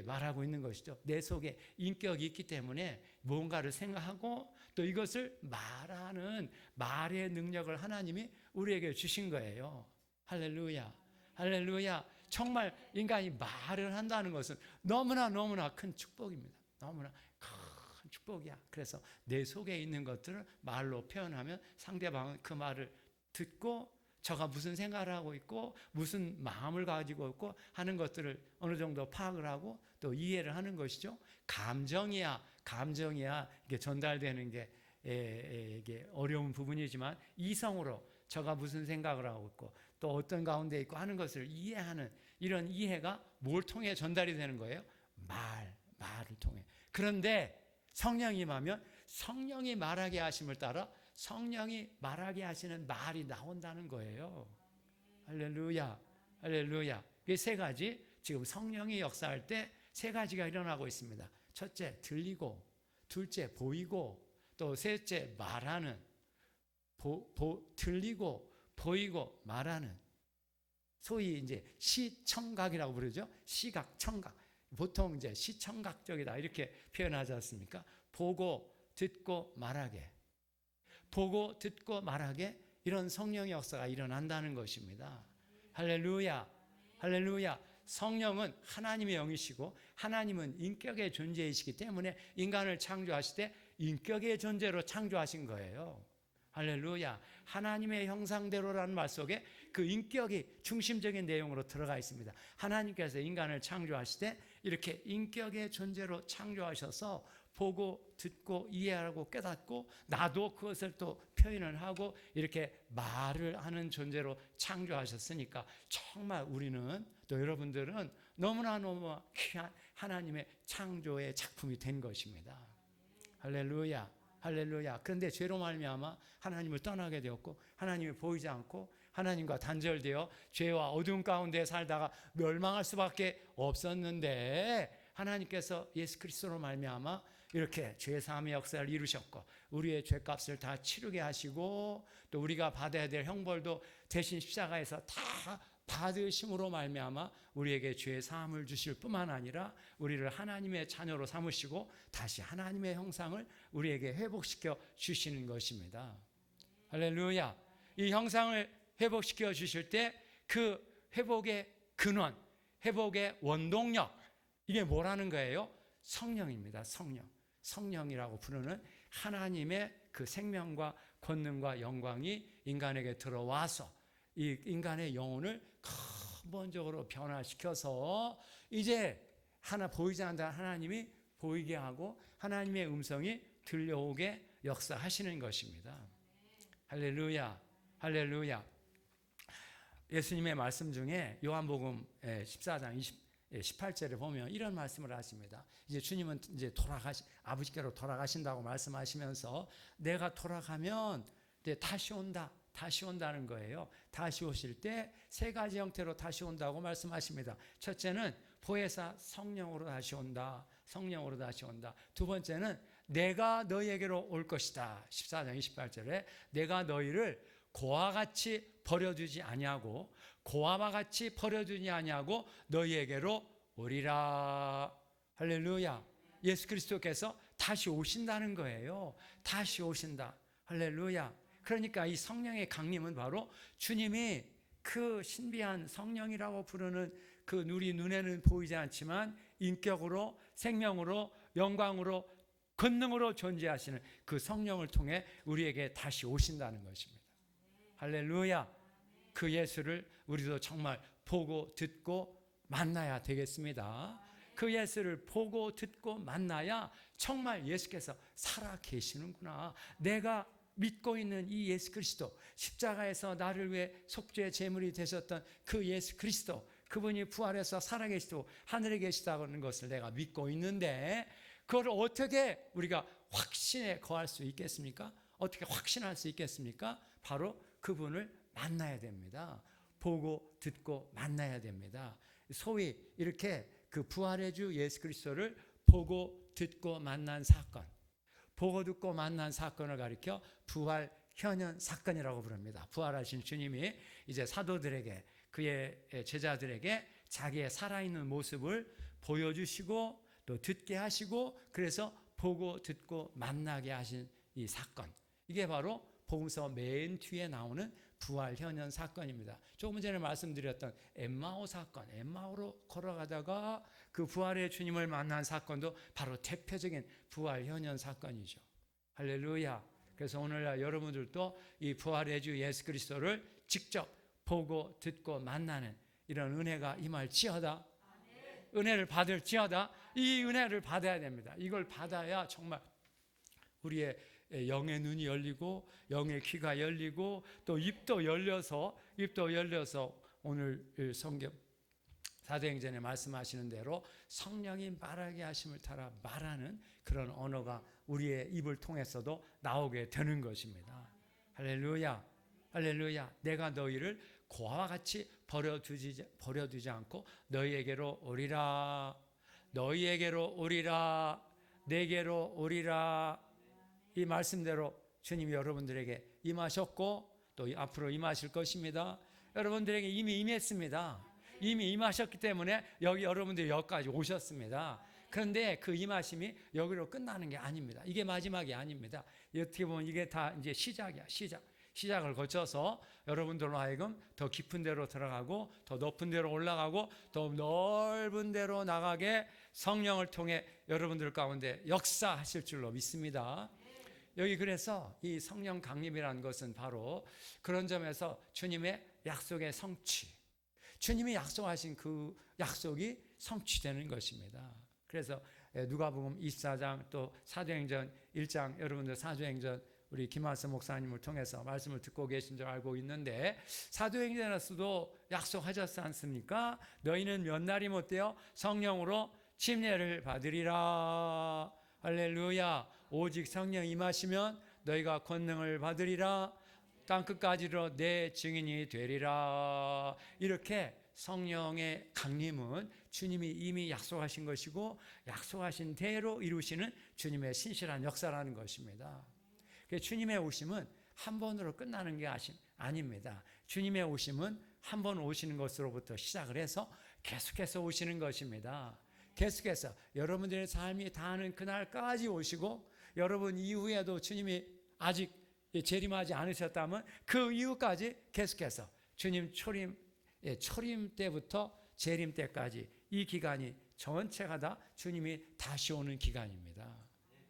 말하고 있는 것이죠. 내 속에 인격이 있기 때문에 뭔가를 생각하고 또 이것을 말하는 말의 능력을 하나님이 우리에게 주신 거예요. 할렐루야. 할렐루야. 정말 인간이 말을 한다는 것은 너무나 큰 축복입니다. 너무나 큰 축복이야. 그래서 내 속에 있는 것들을 말로 표현하면 상대방은 그 말을 듣고 저가 무슨 생각을 하고 있고 무슨 마음을 가지고 있고 하는 것들을 어느 정도 파악을 하고 또 이해를 하는 것이죠. 감정이야 이게 전달되는 게 이게 어려운 부분이지만 이성으로 저가 무슨 생각을 하고 있고 또 어떤 가운데 있고 하는 것을 이해하는 이런 이해가 뭘 통해 전달이 되는 거예요? 말을 통해. 그런데 성령이 임하면 성령이 말하게 하심을 따라 성령이 말하게 하시는 말이 나온다는 거예요. 할렐루야. 할렐루야. 이 세 가지, 지금 성령이 역사할 때 세 가지가 일어나고 있습니다. 첫째, 들리고, 둘째, 보이고, 또 셋째, 말하는. 들리고, 보이고, 말하는. 소위 이제 시청각이라고 부르죠. 시각, 청각. 보통 이제 시청각적이다 이렇게 표현하지 않습니까? 보고, 듣고, 말하게. 보고 듣고 말하게 이런 성령의 역사가 일어난다는 것입니다. 할렐루야. 할렐루야. 성령은 하나님의 영이시고 하나님은 인격의 존재이시기 때문에 인간을 창조하실 때 인격의 존재로 창조하신 거예요. 할렐루야. 하나님의 형상대로라는 말 속에 그 인격이 중심적인 내용으로 들어가 있습니다. 하나님께서 인간을 창조하실 때 이렇게 인격의 존재로 창조하셔서 보고 듣고 이해하고 깨닫고 나도 그것을 또 표현을 하고 이렇게 말을 하는 존재로 창조하셨으니까 정말 우리는 또 여러분들은 너무나 귀한 하나님의 창조의 작품이 된 것입니다. 할렐루야. 할렐루야. 그런데 죄로 말미암아 하나님을 떠나게 되었고 하나님이 보이지 않고 하나님과 단절되어 죄와 어두운 가운데 살다가 멸망할 수밖에 없었는데 하나님께서 예수 그리스도로 말미암아 이렇게 죄 사함의 역사를 이루셨고 우리의 죄값을 다 치르게 하시고 또 우리가 받아야 될 형벌도 대신 십자가에서 다 받으심으로 말미암아 우리에게 죄 사함을 주실 뿐만 아니라 우리를 하나님의 자녀로 삼으시고 다시 하나님의 형상을 우리에게 회복시켜 주시는 것입니다. 할렐루야. 이 형상을 회복시켜 주실 때 그 회복의 근원, 회복의 원동력 이게 뭐라는 거예요? 성령입니다. 성령이라고 부르는 하나님의 그 생명과 권능과 영광이 인간에게 들어와서 이 인간의 영혼을 근본적으로 변화시켜서 이제 보이지 않는 하나님이 보이게 하고 하나님의 음성이 들려오게 역사하시는 것입니다. 할렐루야. 할렐루야. 예수님의 말씀 중에 요한복음 14장 18절에 보면 이런 말씀을 하십니다. 이제 주님은 이제 아버지께로 돌아가신다고 말씀하시면서 내가 돌아가면 이제 다시 온다는 거예요. 다시 오실 때 세 가지 형태로 다시 온다고 말씀하십니다. 첫째는 보혜사 성령으로 다시 온다. 성령으로 다시 온다. 두 번째는 내가 너희에게로 올 것이다. 14장 28절에 내가 너희를 고아와 같이 버려두지 아니하고 고아와 같이 버려두지 아니하고 너희에게로 오리라. 할렐루야. 예수 그리스도께서 다시 오신다는 거예요. 다시 오신다. 할렐루야. 그러니까 이 성령의 강림은 바로 주님이 그 신비한 성령이라고 부르는 그 우리 눈에는 보이지 않지만 인격으로 생명으로 영광으로 권능으로 존재하시는 그 성령을 통해 우리에게 다시 오신다는 것입니다. 할렐루야. 그 예수를 우리도 정말 보고 듣고 만나야 되겠습니다. 그 예수를 보고 듣고 만나야 정말 예수께서 살아 계시는구나. 내가 믿고 있는 이 예수 그리스도, 십자가에서 나를 위해 속죄의 제물이 되셨던 그 예수 그리스도, 그분이 부활해서 살아계시고 하늘에 계시다는 것을 내가 믿고 있는데, 그걸 어떻게 우리가 확신에 거할 수 있겠습니까? 어떻게 확신할 수 있겠습니까? 바로 그분을 만나야 됩니다. 보고 듣고 만나야 됩니다. 소위 이렇게 그 부활의 주 예수 그리스도를 보고 듣고 만난 사건, 보고 듣고 만난 사건을 가리켜 부활 현현 사건이라고 부릅니다. 부활하신 주님이 이제 사도들에게, 그의 제자들에게 자기의 살아있는 모습을 보여주시고 또 듣게 하시고, 그래서 보고 듣고 만나게 하신 이 사건, 이게 바로 복음서 맨 뒤에 나오는 부활 현현 사건입니다. 조금 전에 말씀드렸던 엠마오 사건, 엠마오로 걸어가다가 그 부활의 주님을 만난 사건도 바로 대표적인 부활 현현 사건이죠. 할렐루야. 그래서 오늘날 여러분들도 이 부활의 주 예수 그리스도를 직접 보고 듣고 만나는 이런 은혜가 임할지어다. 은혜를 받을지어다. 이 은혜를 받아야 됩니다. 이걸 받아야 정말 우리의 영의 눈이 열리고 영의 귀가 열리고 또 입도 열려서 오늘 성경 사도행전에 말씀하시는 대로 성령이 말하게 하심을 따라 말하는 그런 언어가 우리의 입을 통해서도 나오게 되는 것입니다. 할렐루야. 할렐루야. 내가 너희를 고아와 같이 버려두지 않고 너희에게로 오리라. 너희에게로 오리라. 내게로 오리라. 이 말씀대로 주님이 여러분들에게 임하셨고 또 앞으로 임하실 것입니다. 여러분들에게 이미 임했습니다. 이미 임하셨기 때문에 여러분들이 여기까지 오셨습니다. 그런데 그 임하심이 여기로 끝나는 게 아닙니다. 이게 마지막이 아닙니다. 어떻게 보면 이게 다 이제 시작이야. 시작을 거쳐서 여러분들로 하여금 더 깊은 데로 들어가고 더 높은 데로 올라가고 더 넓은 데로 나가게 성령을 통해 여러분들 가운데 역사하실 줄로 믿습니다. 여기 그래서 이 성령 강림이라는 것은 바로 그런 점에서 주님의 약속의 성취, 주님이 약속하신 그 약속이 성취되는 것입니다. 그래서 누가복음 24장 또 사도행전 1장, 여러분들 사도행전 우리 김한서 목사님을 통해서 말씀을 듣고 계신 줄 알고 있는데, 사도행전에서도 약속하셨지 않습니까? 너희는 몇 날이 못되어 성령으로 침례를 받으리라. 할렐루야. 오직 성령 임하시면 너희가 권능을 받으리라. 땅끝까지로 내 증인이 되리라. 이렇게 성령의 강림은 주님이 이미 약속하신 것이고 약속하신 대로 이루시는 주님의 신실한 역사라는 것입니다. 주님의 오심은 한 번으로 끝나는 게 아닙니다. 주님의 오심은 한 번 오시는 것으로부터 시작을 해서 계속해서 오시는 것입니다. 계속해서 여러분들의 삶이 다하는 그날까지 오시고, 여러분 이후에도 주님이 아직 재림하지 않으셨다면 그 이후까지 계속해서 주님 초림 때부터 재림 때까지 이 기간이 전체가 다 주님이 다시 오는 기간입니다.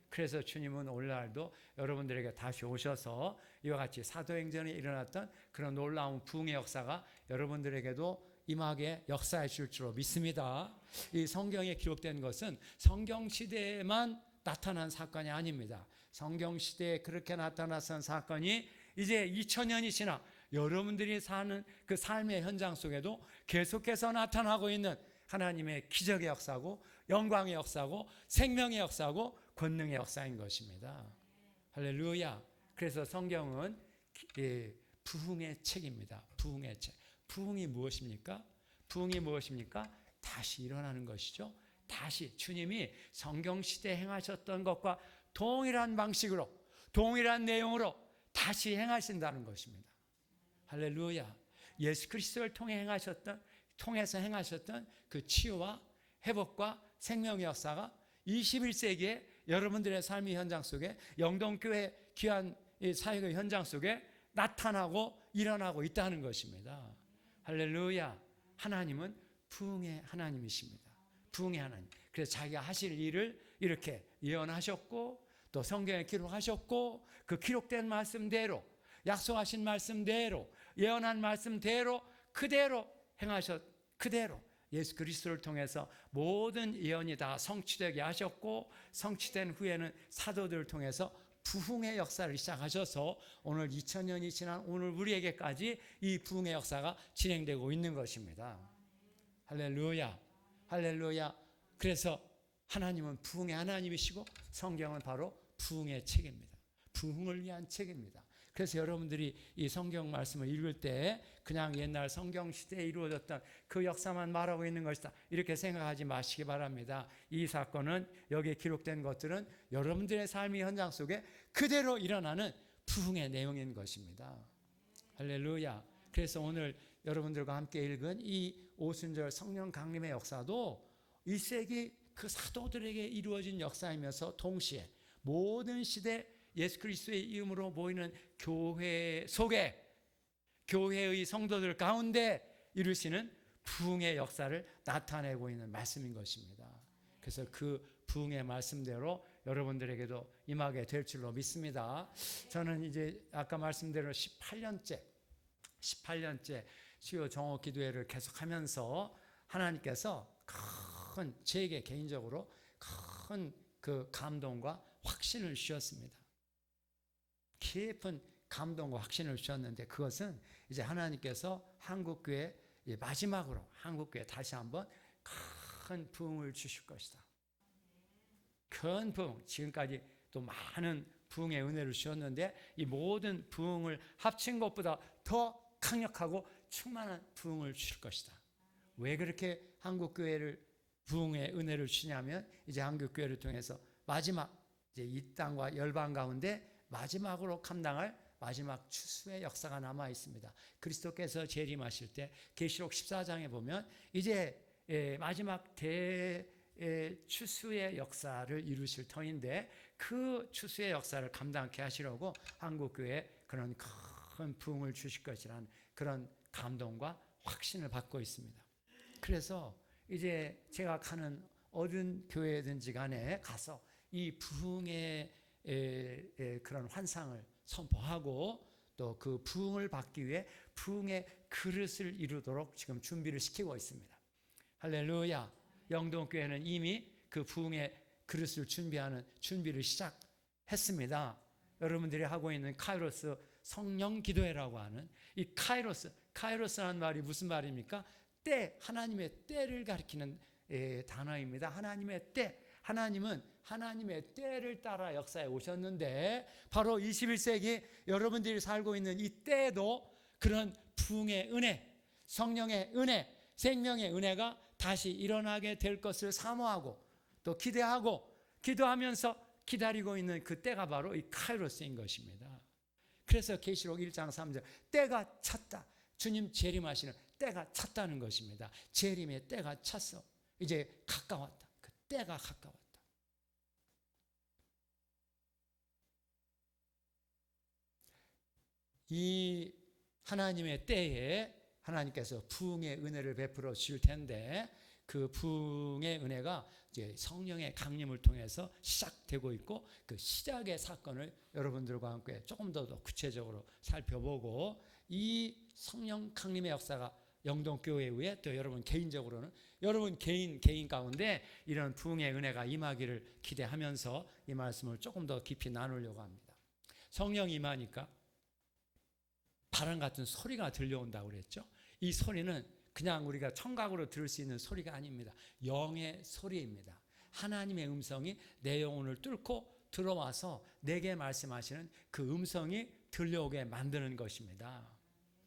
그래서 주님은 오늘날도 여러분들에게 다시 오셔서 이와 같이 사도행전에 일어났던 그런 놀라운 부흥의 역사가 여러분들에게도 임하게 역사해 줄 줄로 믿습니다. 이 성경에 기록된 것은 성경 시대에만 나타난 사건이 아닙니다. 성경 시대에 그렇게 나타났던 사건이 이제 2000년이 지나 여러분들이 사는 그 삶의 현장 속에도 계속해서 나타나고 있는 하나님의 기적의 역사고 영광의 역사고 생명의 역사고 권능의 역사인 것입니다. 할렐루야. 그래서 성경은 부흥의 책입니다. 부흥의 책. 부흥이 무엇입니까? 부흥이 무엇입니까? 다시 일어나는 것이죠. 다시 주님이 성경시대에 행하셨던 것과 동일한 방식으로 동일한 내용으로 다시 행하신다는 것입니다. 할렐루야. 예수 그리스도를 통해서 행하셨던 그 치유와 회복과 생명의 역사가 21세기에 여러분들의 삶의 현장 속에 영동교회 귀한 사역의 현장 속에 나타나고 일어나고 있다는 것입니다. 할렐루야. 하나님은 부흥의 하나님이십니다. 부흥의 하나님. 그래서 자기가 하실 일을 이렇게 예언하셨고 또 성경에 기록하셨고 그 기록된 말씀대로 약속하신 말씀대로 예언한 말씀대로 그대로 예수 그리스도를 통해서 모든 예언이 다 성취되게 하셨고, 성취된 후에는 사도들을 통해서 부흥의 역사를 시작하셔서 오늘 2000년이 지난 오늘 우리에게까지 이 부흥의 역사가 진행되고 있는 것입니다. 할렐루야, 할렐루야. 그래서 하나님은 부흥의 하나님이시고 성경은 바로 부흥의 책입니다. 부흥을 위한 책입니다. 그래서 여러분들이 이 성경 말씀을 읽을 때 그냥 옛날 성경 시대에 이루어졌던 그 역사만 말하고 있는 것이다, 이렇게 생각하지 마시기 바랍니다. 이 사건은, 여기에 기록된 것들은 여러분들의 삶의 현장 속에 그대로 일어나는 부흥의 내용인 것입니다. 할렐루야. 그래서 오늘 여러분들과 함께 읽은 이 오순절 성령 강림의 역사도 1세기 그 사도들에게 이루어진 역사이면서 동시에 모든 시대 예수 그리스도의 이름으로 모이는 교회 속에, 교회의 성도들 가운데 이루시는 부흥의 역사를 나타내고 있는 말씀인 것입니다. 그래서 그 부흥의 말씀대로 여러분들에게도 임하게 될 줄로 믿습니다. 저는 이제 아까 말씀대로 18년째 수요 정오 기도회를 계속하면서 하나님께서 제게 개인적으로 큰 그 감동과 확신을 주셨습니다. 깊은 감동과 확신을 주셨는데, 그것은 이제 하나님께서 한국교회 마지막으로 한국교회 다시 한번 큰 부흥을 주실 것이다. 큰 부흥, 지금까지 또 많은 부흥의 은혜를 주셨는데 이 모든 부흥을 합친 것보다 더 강력하고 충만한 부흥을 주실 것이다. 왜 그렇게 한국교회를 부흥의 은혜를 주냐면, 이제 한국교회를 통해서 마지막 이제 이 땅과 열방 가운데 마지막으로 감당할 마지막 추수의 역사가 남아 있습니다. 그리스도께서 재림하실 때 계시록 14장에 보면 이제 마지막 추수의 역사를 이루실 터인데, 그 추수의 역사를 감당케 하시려고 한국교회에 그런 큰 부흥을 주실 것이라는 그런 감동과 확신을 받고 있습니다. 그래서 이제 제가 가는 어떤 교회든지 간에 가서 이 부흥의 그런 환상을 선포하고 또 그 부흥을 받기 위해 부흥의 그릇을 이루도록 지금 준비를 시키고 있습니다. 할렐루야. 영동교회는 이미 그 부흥의 그릇을 준비하는 준비를 시작했습니다. 여러분들이 하고 있는 카이로스 성령 기도회라고 하는 이 카이로스라는 말이 무슨 말입니까? 때, 하나님의 때를 가리키는 단어입니다. 하나님의 때. 하나님은 하나님의 때를 따라 역사에 오셨는데, 바로 21세기 여러분들이 살고 있는 이 때에도 그런 부흥의 은혜, 성령의 은혜, 생명의 은혜가 다시 일어나게 될 것을 사모하고 또 기대하고 기도하면서 기다리고 있는 그 때가 바로 이 카이로스인 것입니다. 그래서 계시록 1장 3절, 때가 찼다. 주님 재림하시는 때가 찼다는 것입니다. 재림의 때가 찼어. 이제 가까웠다. 그 때가 가까웠다. 이 하나님의 때에 하나님께서 부흥의 은혜를 베풀어 주실 텐데, 그 부흥의 은혜가 이제 성령의 강림을 통해서 시작되고 있고, 그 시작의 사건을 여러분들과 함께 조금 더 구체적으로 살펴보고, 이 성령 강림의 역사가 영동교회에 의해 또 여러분 개인적으로는 여러분 개인 가운데 이런 부흥의 은혜가 임하기를 기대하면서 이 말씀을 조금 더 깊이 나누려고 합니다. 성령이 임하니까 바람 같은 소리가 들려온다고 그랬죠. 이 소리는 그냥 우리가 청각으로 들을 수 있는 소리가 아닙니다. 영의 소리입니다. 하나님의 음성이 내 영혼을 뚫고 들어와서 내게 말씀하시는 그 음성이 들려오게 만드는 것입니다.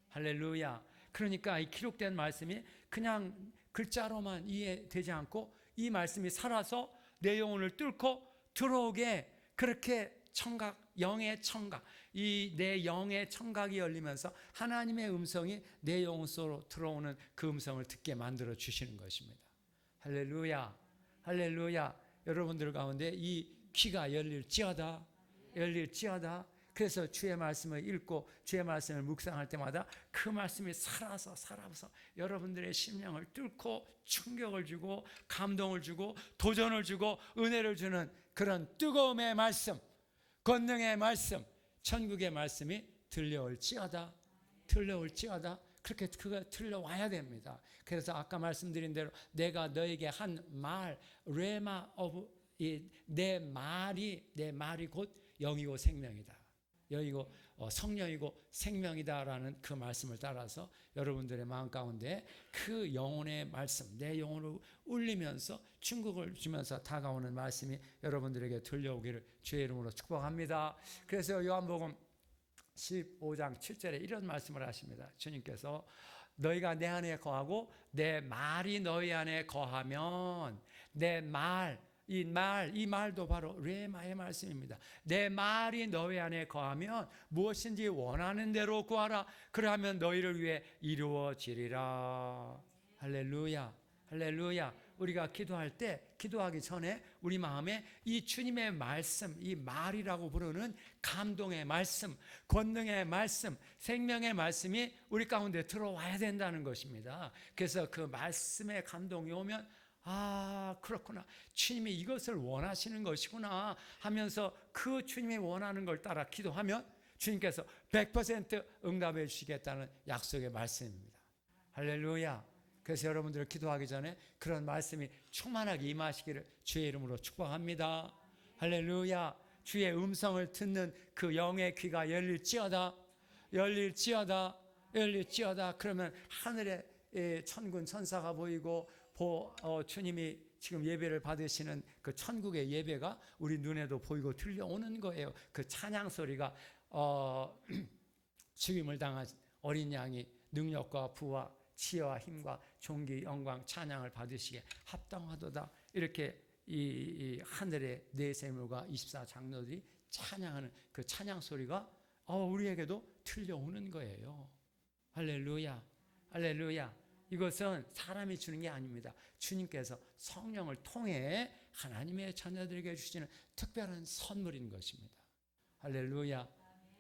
할렐루야. 그러니까 이 기록된 말씀이 그냥 글자로만 이해되지 않고 이 말씀이 살아서 내 영혼을 뚫고 들어오게, 그렇게 청각, 영의 청각, 이 내 영의 청각이 열리면서 하나님의 음성이 내 영혼 속으로 들어오는 그 음성을 듣게 만들어 주시는 것입니다. 할렐루야, 할렐루야. 여러분들 가운데 이 귀가 열릴지어다. 그래서 주의 말씀을 읽고 주의 말씀을 묵상할 때마다 그 말씀이 살아서 여러분들의 심령을 뚫고 충격을 주고 감동을 주고 도전을 주고 은혜를 주는 그런 뜨거움의 말씀, 권능의 말씀, 천국의 말씀이 들려올지어다. 그렇게 그가 들려와야 됩니다. 그래서 아까 말씀드린 대로 내가 너에게 한 말, 레마 오브, 내 말이 곧 영이고 생명이다. 영이고 성령이고 생명이다라는 그 말씀을 따라서 여러분들의 마음 가운데 그 영혼의 말씀, 내 영혼을 울리면서 충격을 주면서 다가오는 말씀이 여러분들에게 들려오기를 주의 이름으로 축복합니다. 그래서 요한복음 15장 7절에 이런 말씀을 하십니다. 주님께서 너희가 내 안에 거하고 내 말이 너희 안에 거하면 내 말, 이 말도 바로 레마의 말씀입니다. 내 말이 너희 안에 거하면 무엇인지 원하는 대로 구하라. 그러면 너희를 위해 이루어지리라. 할렐루야, 할렐루야. 우리가 기도할 때, 기도하기 전에 우리 마음에 이 주님의 말씀, 이 말이라고 부르는 감동의 말씀, 권능의 말씀, 생명의 말씀이 우리 가운데 들어와야 된다는 것입니다. 그래서 그 말씀의 감동이 오면 아, 그렇구나. 주님이 이것을 원하시는 것이구나 하면서 그 주님이 원하는 걸 따라 기도하면 주님께서 100% 응답해 주시겠다는 약속의 말씀입니다. 할렐루야. 그래서 여러분들 기도하기 전에 그런 말씀이 충만하게 임하시기를 주의 이름으로 축복합니다. 할렐루야. 주의 음성을 듣는 그 영의 귀가 열릴지어다. 그러면 하늘에 천군 천사가 보이고 주님이 지금 예배를 받으시는 그 천국의 예배가 우리 눈에도 보이고 들려오는 거예요. 그 찬양 소리가 죽임을 당한 어린 양이 능력과 부와 지혜와 힘과 존귀 영광 찬양을 받으시기에 합당하도다. 이렇게 이 하늘의 네 생물과 24장로들이 찬양하는 그 찬양 소리가 우리에게도 들려오는 거예요. 할렐루야, 할렐루야. 이것은 사람이 주는 게 아닙니다. 주님께서 성령을 통해 하나님의 자녀들에게 주시는 특별한 선물인 것입니다. 할렐루야.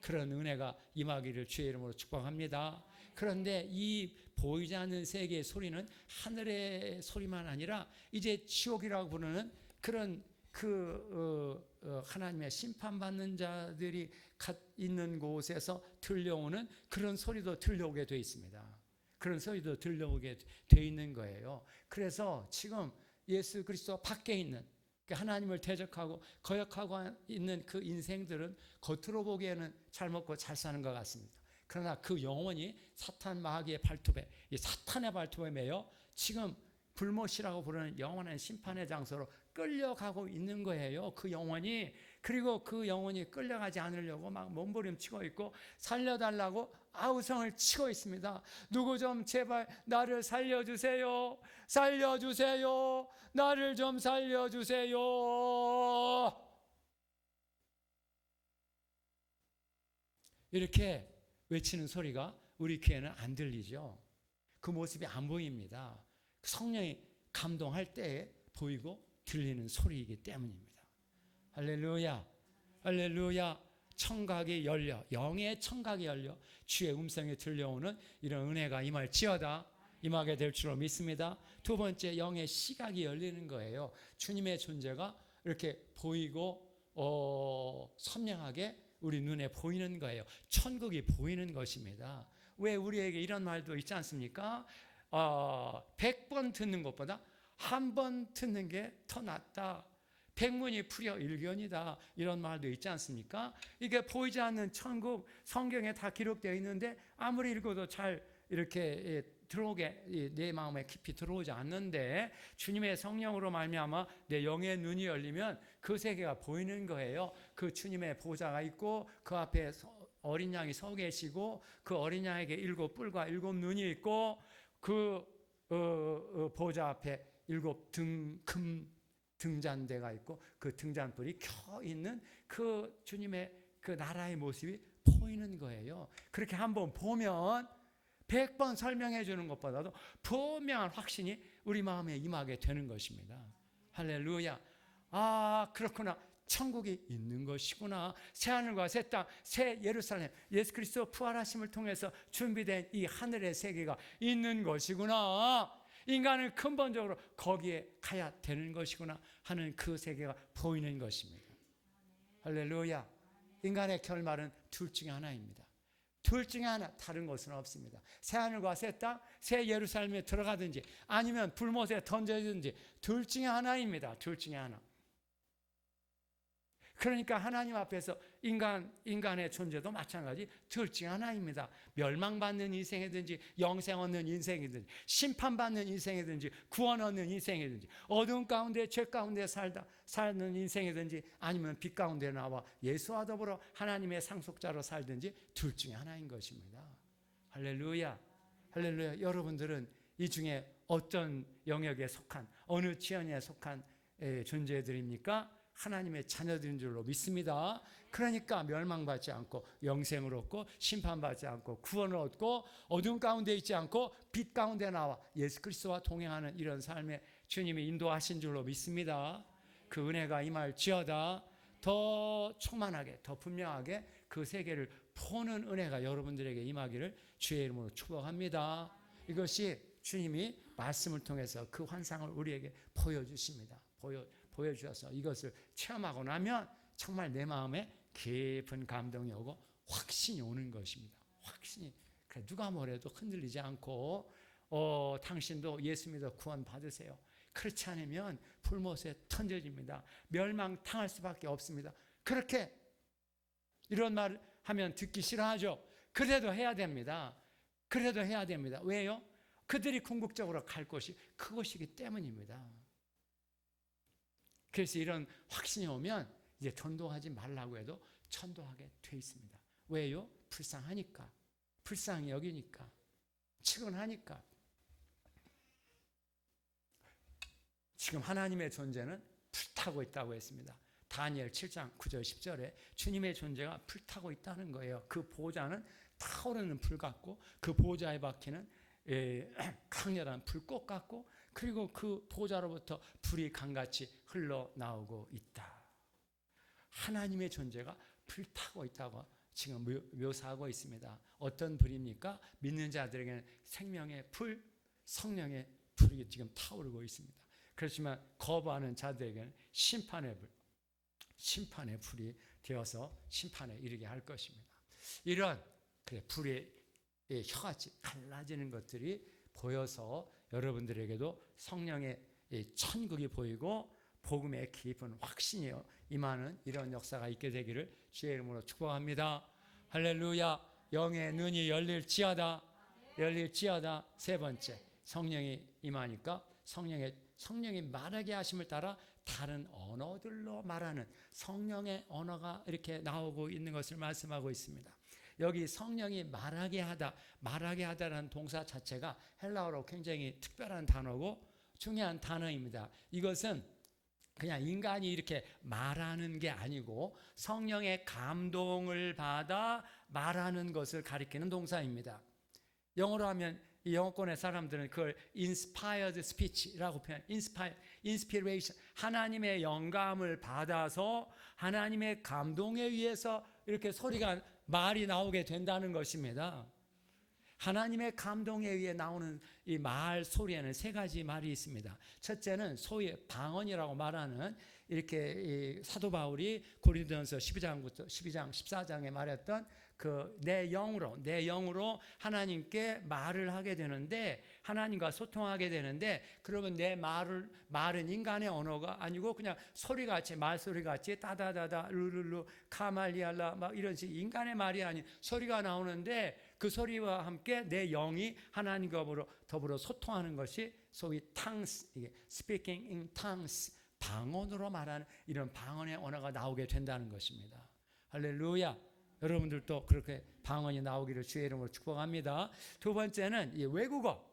그런 은혜가 임하기를 주의 이름으로 축복합니다. 그런데 이 보이지 않는 세계의 소리는 하늘의 소리만 아니라 이제 지옥이라고 부르는 그런 하나님의 심판받는 자들이 있는 곳에서 들려오는 그런 소리도 들려오게 되어 있습니다. 그런 소리도 들려오게 되어 있는 거예요. 그래서 지금 예수 그리스도 밖에 있는 하나님을 대적하고 거역하고 있는 그 인생들은 겉으로 보기에는 잘 먹고 잘 사는 것 같습니다. 그러나 그 영혼이 사탄 마귀의 발톱에, 이 사탄의 발톱에 매여 지금 불못이라고 부르는 영원한 심판의 장소로 끌려가고 있는 거예요. 그 영혼이. 그리고 그 영혼이 끌려가지 않으려고 막 몸부림치고 있고 살려달라고 아우성을 치고 있습니다. 누구 좀 제발 나를 살려주세요. 살려주세요. 나를 좀 살려주세요. 이렇게 외치는 소리가 우리 귀에는 안 들리죠. 그 모습이 안 보입니다. 성령이 감동할 때에 보이고 들리는 소리이기 때문입니다. 할렐루야, 할렐루야. 청각이 열려, 영의 청각이 열려 주의 음성이 들려오는 이런 은혜가 임할지어다. 임하게 될 줄로 믿습니다. 두 번째, 영의 시각이 열리는 거예요. 주님의 존재가 이렇게 보이고 선명하게 우리 눈에 보이는 거예요. 천국이 보이는 것입니다. 왜 우리에게 이런 말도 있지 않습니까? 100번 듣는 것보다 한 번 듣는 게 더 낫다. 백문이 불여 일견이다. 이런 말도 있지 않습니까? 이게 보이지 않는 천국, 성경에 다 기록되어 있는데 아무리 읽어도 잘 이렇게 들어오게 내 마음에 깊이 들어오지 않는데 주님의 성령으로 말미암아 내 영의 눈이 열리면 그 세계가 보이는 거예요. 그 주님의 보좌가 있고 그 앞에 어린 양이 서 계시고 그 어린 양에게 7뿔과 7눈이 있고 그 보좌 앞에 7금 등잔대가 있고 그 등잔불이 켜 있는 그 주님의 그 나라의 모습이 보이는 거예요. 그렇게 한번 보면 100번 설명해 주는 것보다도 분명한 확신이 우리 마음에 임하게 되는 것입니다. 할렐루야. 아, 그렇구나. 천국이 있는 것이구나. 새하늘과 새 땅, 새 예루살렘, 예수 그리스도 부활하심을 통해서 준비된 이 하늘의 세계가 있는 것이구나. 인간은 근본적으로 거기에 가야 되는 것이구나 하는 그 세계가 보이는 것입니다. 할렐루야. 인간의 결말은 둘 중에 하나입니다. 둘 중에 하나, 다른 것은 없습니다. 새하늘과 새 땅, 새 예루살렘에 들어가든지 아니면 불못에 던져지든지 둘 중에 하나입니다. 둘 중에 하나. 그러니까 하나님 앞에서 인간의 존재도 마찬가지 둘 중에 하나입니다. 멸망받는 인생이든지 영생 얻는 인생이든지 심판받는 인생이든지 구원 얻는 인생이든지 어두운 가운데 죄 가운데 사는 인생이든지 아니면 빛 가운데 나와 예수와 더불어 하나님의 상속자로 살든지 둘 중에 하나인 것입니다. 할렐루야. 할렐루야. 여러분들은 이 중에 어떤 영역에 속한 어느 지연에 속한 존재들입니까? 하나님의 자녀들인 줄로 믿습니다. 그러니까 멸망받지 않고 영생을 얻고 심판받지 않고 구원을 얻고 어두운 가운데 있지 않고 빛 가운데 나와 예수 그리스도와 동행하는 이런 삶에 주님이 인도하신 줄로 믿습니다. 그 은혜가 임할지어다. 더 충만하게 더 분명하게 그 세계를 보는 은혜가 여러분들에게 임하기를 주의 이름으로 축복합니다. 이것이 주님이 말씀을 통해서 그 환상을 우리에게 보여주십니다. 보여주셔서 이것을 체험하고 나면 정말 내 마음에 깊은 감동이 오고 확신이 오는 것입니다. 확신이. 그래, 누가 뭐래도 흔들리지 않고 당신도 예수 믿어 구원 받으세요. 그렇지 않으면 불못에 던져집니다. 멸망당할 수밖에 없습니다. 그렇게 이런 말 하면 듣기 싫어하죠. 그래도 해야 됩니다. 그래도 해야 됩니다. 왜요? 그들이 궁극적으로 갈 곳이 그곳이기 때문입니다. 그래서 이런 확신이 오면 이제 전도하지 말라고 해도 전도하게 돼 있습니다. 왜요? 불쌍하니까. 불쌍히 여기니까. 측은하니까. 지금 하나님의 존재는 불타고 있다고 했습니다. 다니엘 7장 9절 10절에 주님의 존재가 불타고 있다는 거예요. 그 보좌는 타오르는 불 같고 그 보좌에 박히는 강렬한 불꽃 같고 그리고 그 보좌로부터 불이 강같이 흘러나오고 있다. 하나님의 존재가 불타고 있다고 지금 묘사하고 있습니다. 어떤 불입니까? 믿는 자들에게는 생명의 불, 성령의 불이 지금 타오르고 있습니다. 그렇지만 거부하는 자들에게는 심판의 불, 심판의 불이 되어서 심판에 이르게 할 것입니다. 이런 불의 혀같이 갈라지는 것들이 보여서 여러분들에게도 성령의 천국이 보이고 복음의 깊은 확신이 임하는 이런 역사가 있게 되기를 주의 이름으로 축복합니다. 할렐루야. 영의 눈이 열릴지어다. 열릴지어다. 세 번째, 성령이 임하니까 성령이 말하게 하심을 따라 다른 언어들로 말하는 성령의 언어가 이렇게 나오고 있는 것을 말씀하고 있습니다. 여기 성령이 말하게 하다라는 동사 자체가 헬라어로 굉장히 특별한 단어고 중요한 단어입니다. 이것은 그냥 인간이 이렇게 말하는 게 아니고 성령의 감동을 받아 말하는 것을 가리키는 동사입니다. 영어로 하면 이 영어권의 사람들은 그걸 inspired speech라고 표현해요. inspiration. 하나님의 영감을 받아서 하나님의 감동에 의해서 이렇게 말이 나오게 된다는 것입니다. 하나님의 감동에 의해 나오는 이 말 소리에는 세 가지 말이 있습니다. 첫째는 소위 방언이라고 말하는 이렇게 사도 바울이 고린도전서 12장부터 12장 14장에 말했던 그 내 영으로 하나님께 말을 하게 되는데 하나님과 소통하게 되는데 그러면 내 말은 인간의 언어가 아니고 그냥 소리같이 말소리같이 따다다다 룰룰루 카말리알라 막 이런 식 인간의 말이 아닌 소리가 나오는데 그 소리와 함께 내 영이 하나님과 더불어 소통하는 것이 소위 tongues, speaking in tongues, 방언으로 말하는 이런 방언의 언어가 나오게 된다는 것입니다. 할렐루야. 여러분들도 그렇게 방언이 나오기를 주의 이름으로 축복합니다. 두 번째는 이 외국어.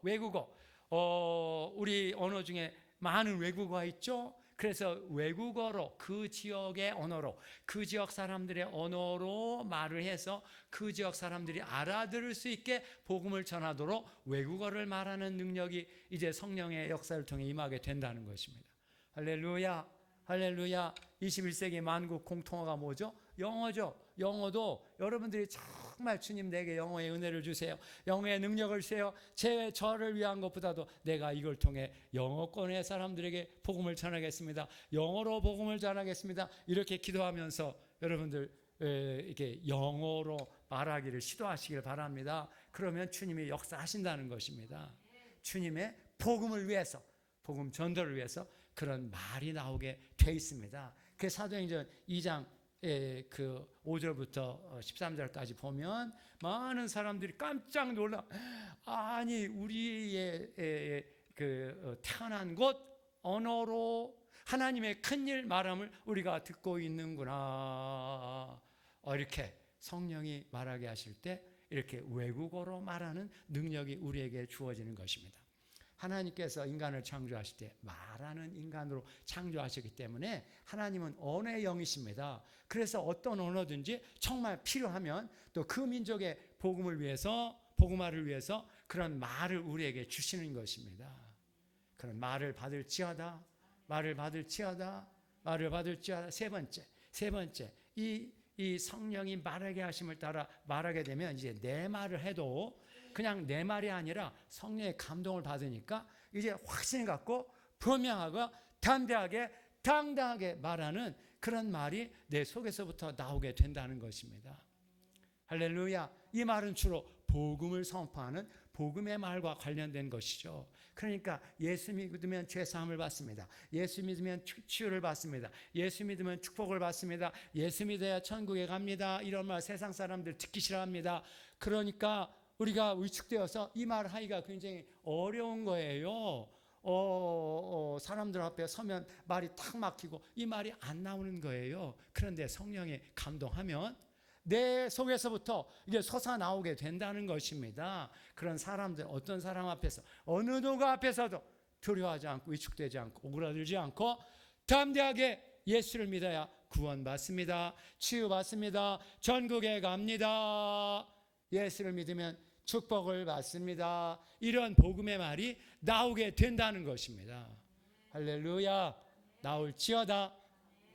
우리 언어 중에 많은 외국어가 있죠. 그래서 외국어로 그 지역의 언어로 그 지역 사람들의 언어로 말을 해서 그 지역 사람들이 알아들을 수 있게 복음을 전하도록 외국어를 말하는 능력이 이제 성령의 역사를 통해 임하게 된다는 것입니다. 할렐루야. 할렐루야. 21세기 만국 공통어가 뭐죠? 영어죠. 영어도 여러분들이 정말 주님 내게 영어의 은혜를 주세요. 영어의 능력을 주세요. 저를 위한 것보다도 내가 이걸 통해 영어권의 사람들에게 복음을 전하겠습니다. 영어로 복음을 전하겠습니다. 이렇게 기도하면서 여러분들 이렇게 영어로 말하기를 시도하시길 바랍니다. 그러면 주님이 역사하신다는 것입니다. 주님의 복음을 위해서, 복음 전도를 위해서 그런 말이 나오게 돼 있습니다. 그 사도행전 2장 그 5절부터 13절까지 보면 많은 사람들이 깜짝 놀라, 아니 우리의 태어난 곳 언어로 하나님의 큰일 말함을 우리가 듣고 있는구나. 이렇게 성령이 말하게 하실 때 이렇게 외국어로 말하는 능력이 우리에게 주어지는 것입니다. 하나님께서 인간을 창조하실 때 말하는 인간으로 창조하셨기 때문에 하나님은 언어의 영이십니다. 그래서 어떤 언어든지 정말 필요하면 또 그 민족의 복음을 위해서, 복음화를 위해서 그런 말을 우리에게 주시는 것입니다. 그런 말을 받을지어다, 말을 받을지어다, 말을 받을지어다. 세 번째, 이 성령이 말하게 하심을 따라 말하게 되면 이제 내 말을 해도 그냥 내 말이 아니라 성령의 감동을 받으니까 이제 확신을 갖고 분명하고 담대하게 당당하게 말하는 그런 말이 내 속에서부터 나오게 된다는 것입니다. 할렐루야. 이 말은 주로 복음을 선포하는 복음의 말과 관련된 것이죠. 그러니까 예수 믿으면 죄 사함을 받습니다. 예수 믿으면 치유를 받습니다. 예수 믿으면 축복을 받습니다. 예수 믿어야 천국에 갑니다. 이런 말 세상 사람들 듣기 싫어합니다. 그러니까 우리가 위축되어서 이 말을 하기가 굉장히 어려운 거예요. 사람들 앞에 서면 말이 탁 막히고 이 말이 안 나오는 거예요. 그런데 성령이 감동하면 내 속에서부터 이게 솟아나오게 된다는 것입니다. 그런 사람들, 어떤 사람 앞에서, 어느 누가 앞에서도 두려워하지 않고 위축되지 않고 오그라들지 않고 담대하게 예수를 믿어야 구원받습니다. 치유받습니다. 전국에 갑니다. 예수를 믿으면 축복을 받습니다. 이런 복음의 말이 나오게 된다는 것입니다. 할렐루야. 나올지어다.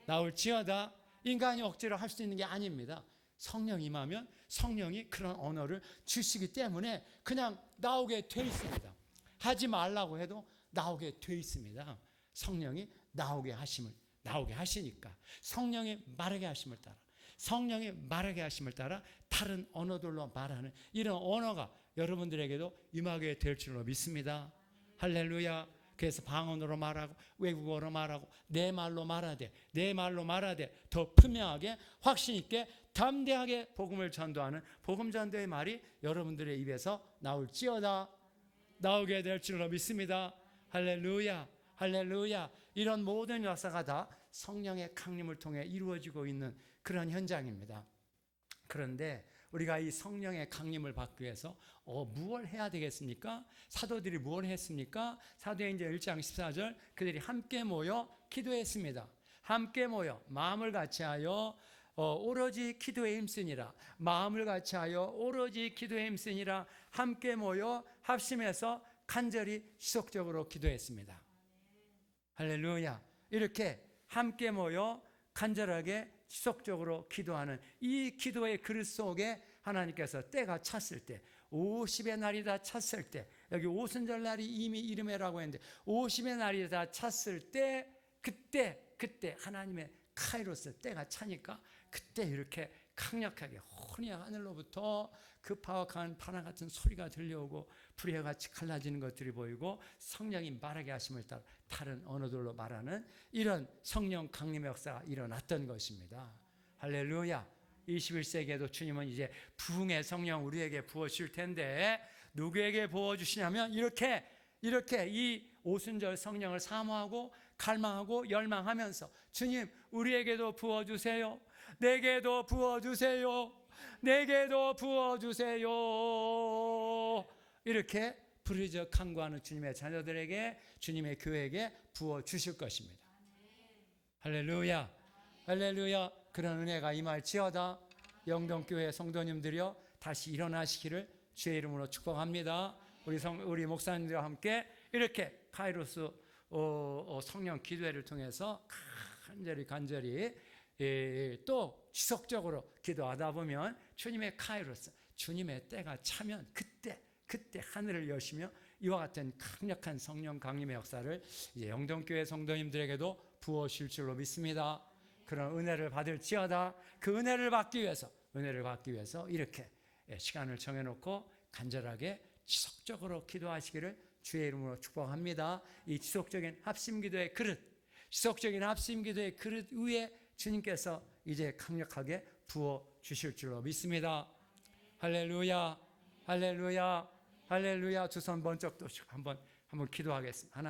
나올지어다. 인간이 억지로 할 수 있는 게 아닙니다. 성령이 임하면 성령이 그런 언어를 주시기 때문에 그냥 나오게 돼 있습니다. 하지 말라고 해도 나오게 돼 있습니다. 성령이 나오게 하시니까 성령이 말하게 하심을 따라, 성령이 말하게 하심을 따라 다른 언어들로 말하는 이런 언어가 여러분들에게도 임하게 될 줄로 믿습니다. 할렐루야. 그래서 방언으로 말하고 외국어로 말하고 내 말로 말하되 더 분명하게 확신 있게 담대하게 복음을 전도하는 복음 전도의 말이 여러분들의 입에서 나올지어다. 나오게 될 줄로 믿습니다. 할렐루야. 할렐루야. 이런 모든 역사가 다 성령의 강림을 통해 이루어지고 있는 그런 현장입니다. 그런데 우리가 이 성령의 강림을 받기 위해서 무엇을 해야 되겠습니까? 사도들이 무엇을 했습니까? 사도행전 1장 14절 그들이 함께 모여 기도했습니다. 함께 모여 마음을 같이하여 오로지 기도에 힘쓰니라. 마음을 같이하여 오로지 기도에 힘쓰니라. 함께 모여 합심해서 간절히 지속적으로 기도했습니다. 할렐루야. 이렇게 함께 모여 간절하게 지속적으로 기도하는 이 기도의 그릇 속에 하나님께서 때가 찼을 때 50의 날이 다 찼을 때 여기 오순절 날이 이미 이름해라고 했는데 50의 날이 다 찼을 때 그때 하나님의 카이로스 때가 차니까 그때 이렇게 강력하게 혼이 하늘로부터 그 파악한 파나 같은 소리가 들려오고 불의같이 갈라지는 것들이 보이고 성령이 말하게 하심을 따라 다른 언어들로 말하는 이런 성령 강림의 역사가 일어났던 것입니다. 할렐루야. 21세기에도 주님은 이제 부흥의 성령 우리에게 부어주실 텐데 누구에게 부어주시냐면 이렇게 이 오순절 성령을 사모하고 갈망하고 열망하면서 주님 우리에게도 부어주세요. 내게도 부어주세요. 내게도 부어주세요. 이렇게 부르짖어 간구하는 주님의 자녀들에게 주님의 교회에게 부어주실 것입니다. 할렐루야. 할렐루야. 그런 은혜가 임할지어다. 영동교회 성도님들이여 다시 일어나시기를 주의 이름으로 축복합니다. 우리 목사님들과 함께 이렇게 카이로스 성령 기도회를 통해서 간절히 또 지속적으로 기도하다 보면 주님의 카이로스, 주님의 때가 차면 그때 하늘을 여시며 이와 같은 강력한 성령 강림의 역사를 이제 영동교회 성도님들에게도 부어주실 줄로 믿습니다. 그런 은혜를 받을지어다. 그 은혜를 받기 위해서 은혜를 받기 위해서 이렇게 시간을 정해놓고 간절하게 지속적으로 기도하시기를 주의 이름으로 축복합니다. 이 지속적인 합심기도의 그릇, 지속적인 합심기도의 그릇 위에 주님께서 이제 강력하게 부어 주실 줄로 믿습니다. 할렐루야, 할렐루야, 할렐루야. 두 손 번쩍 드시고 한번 기도하겠습니다. 하나.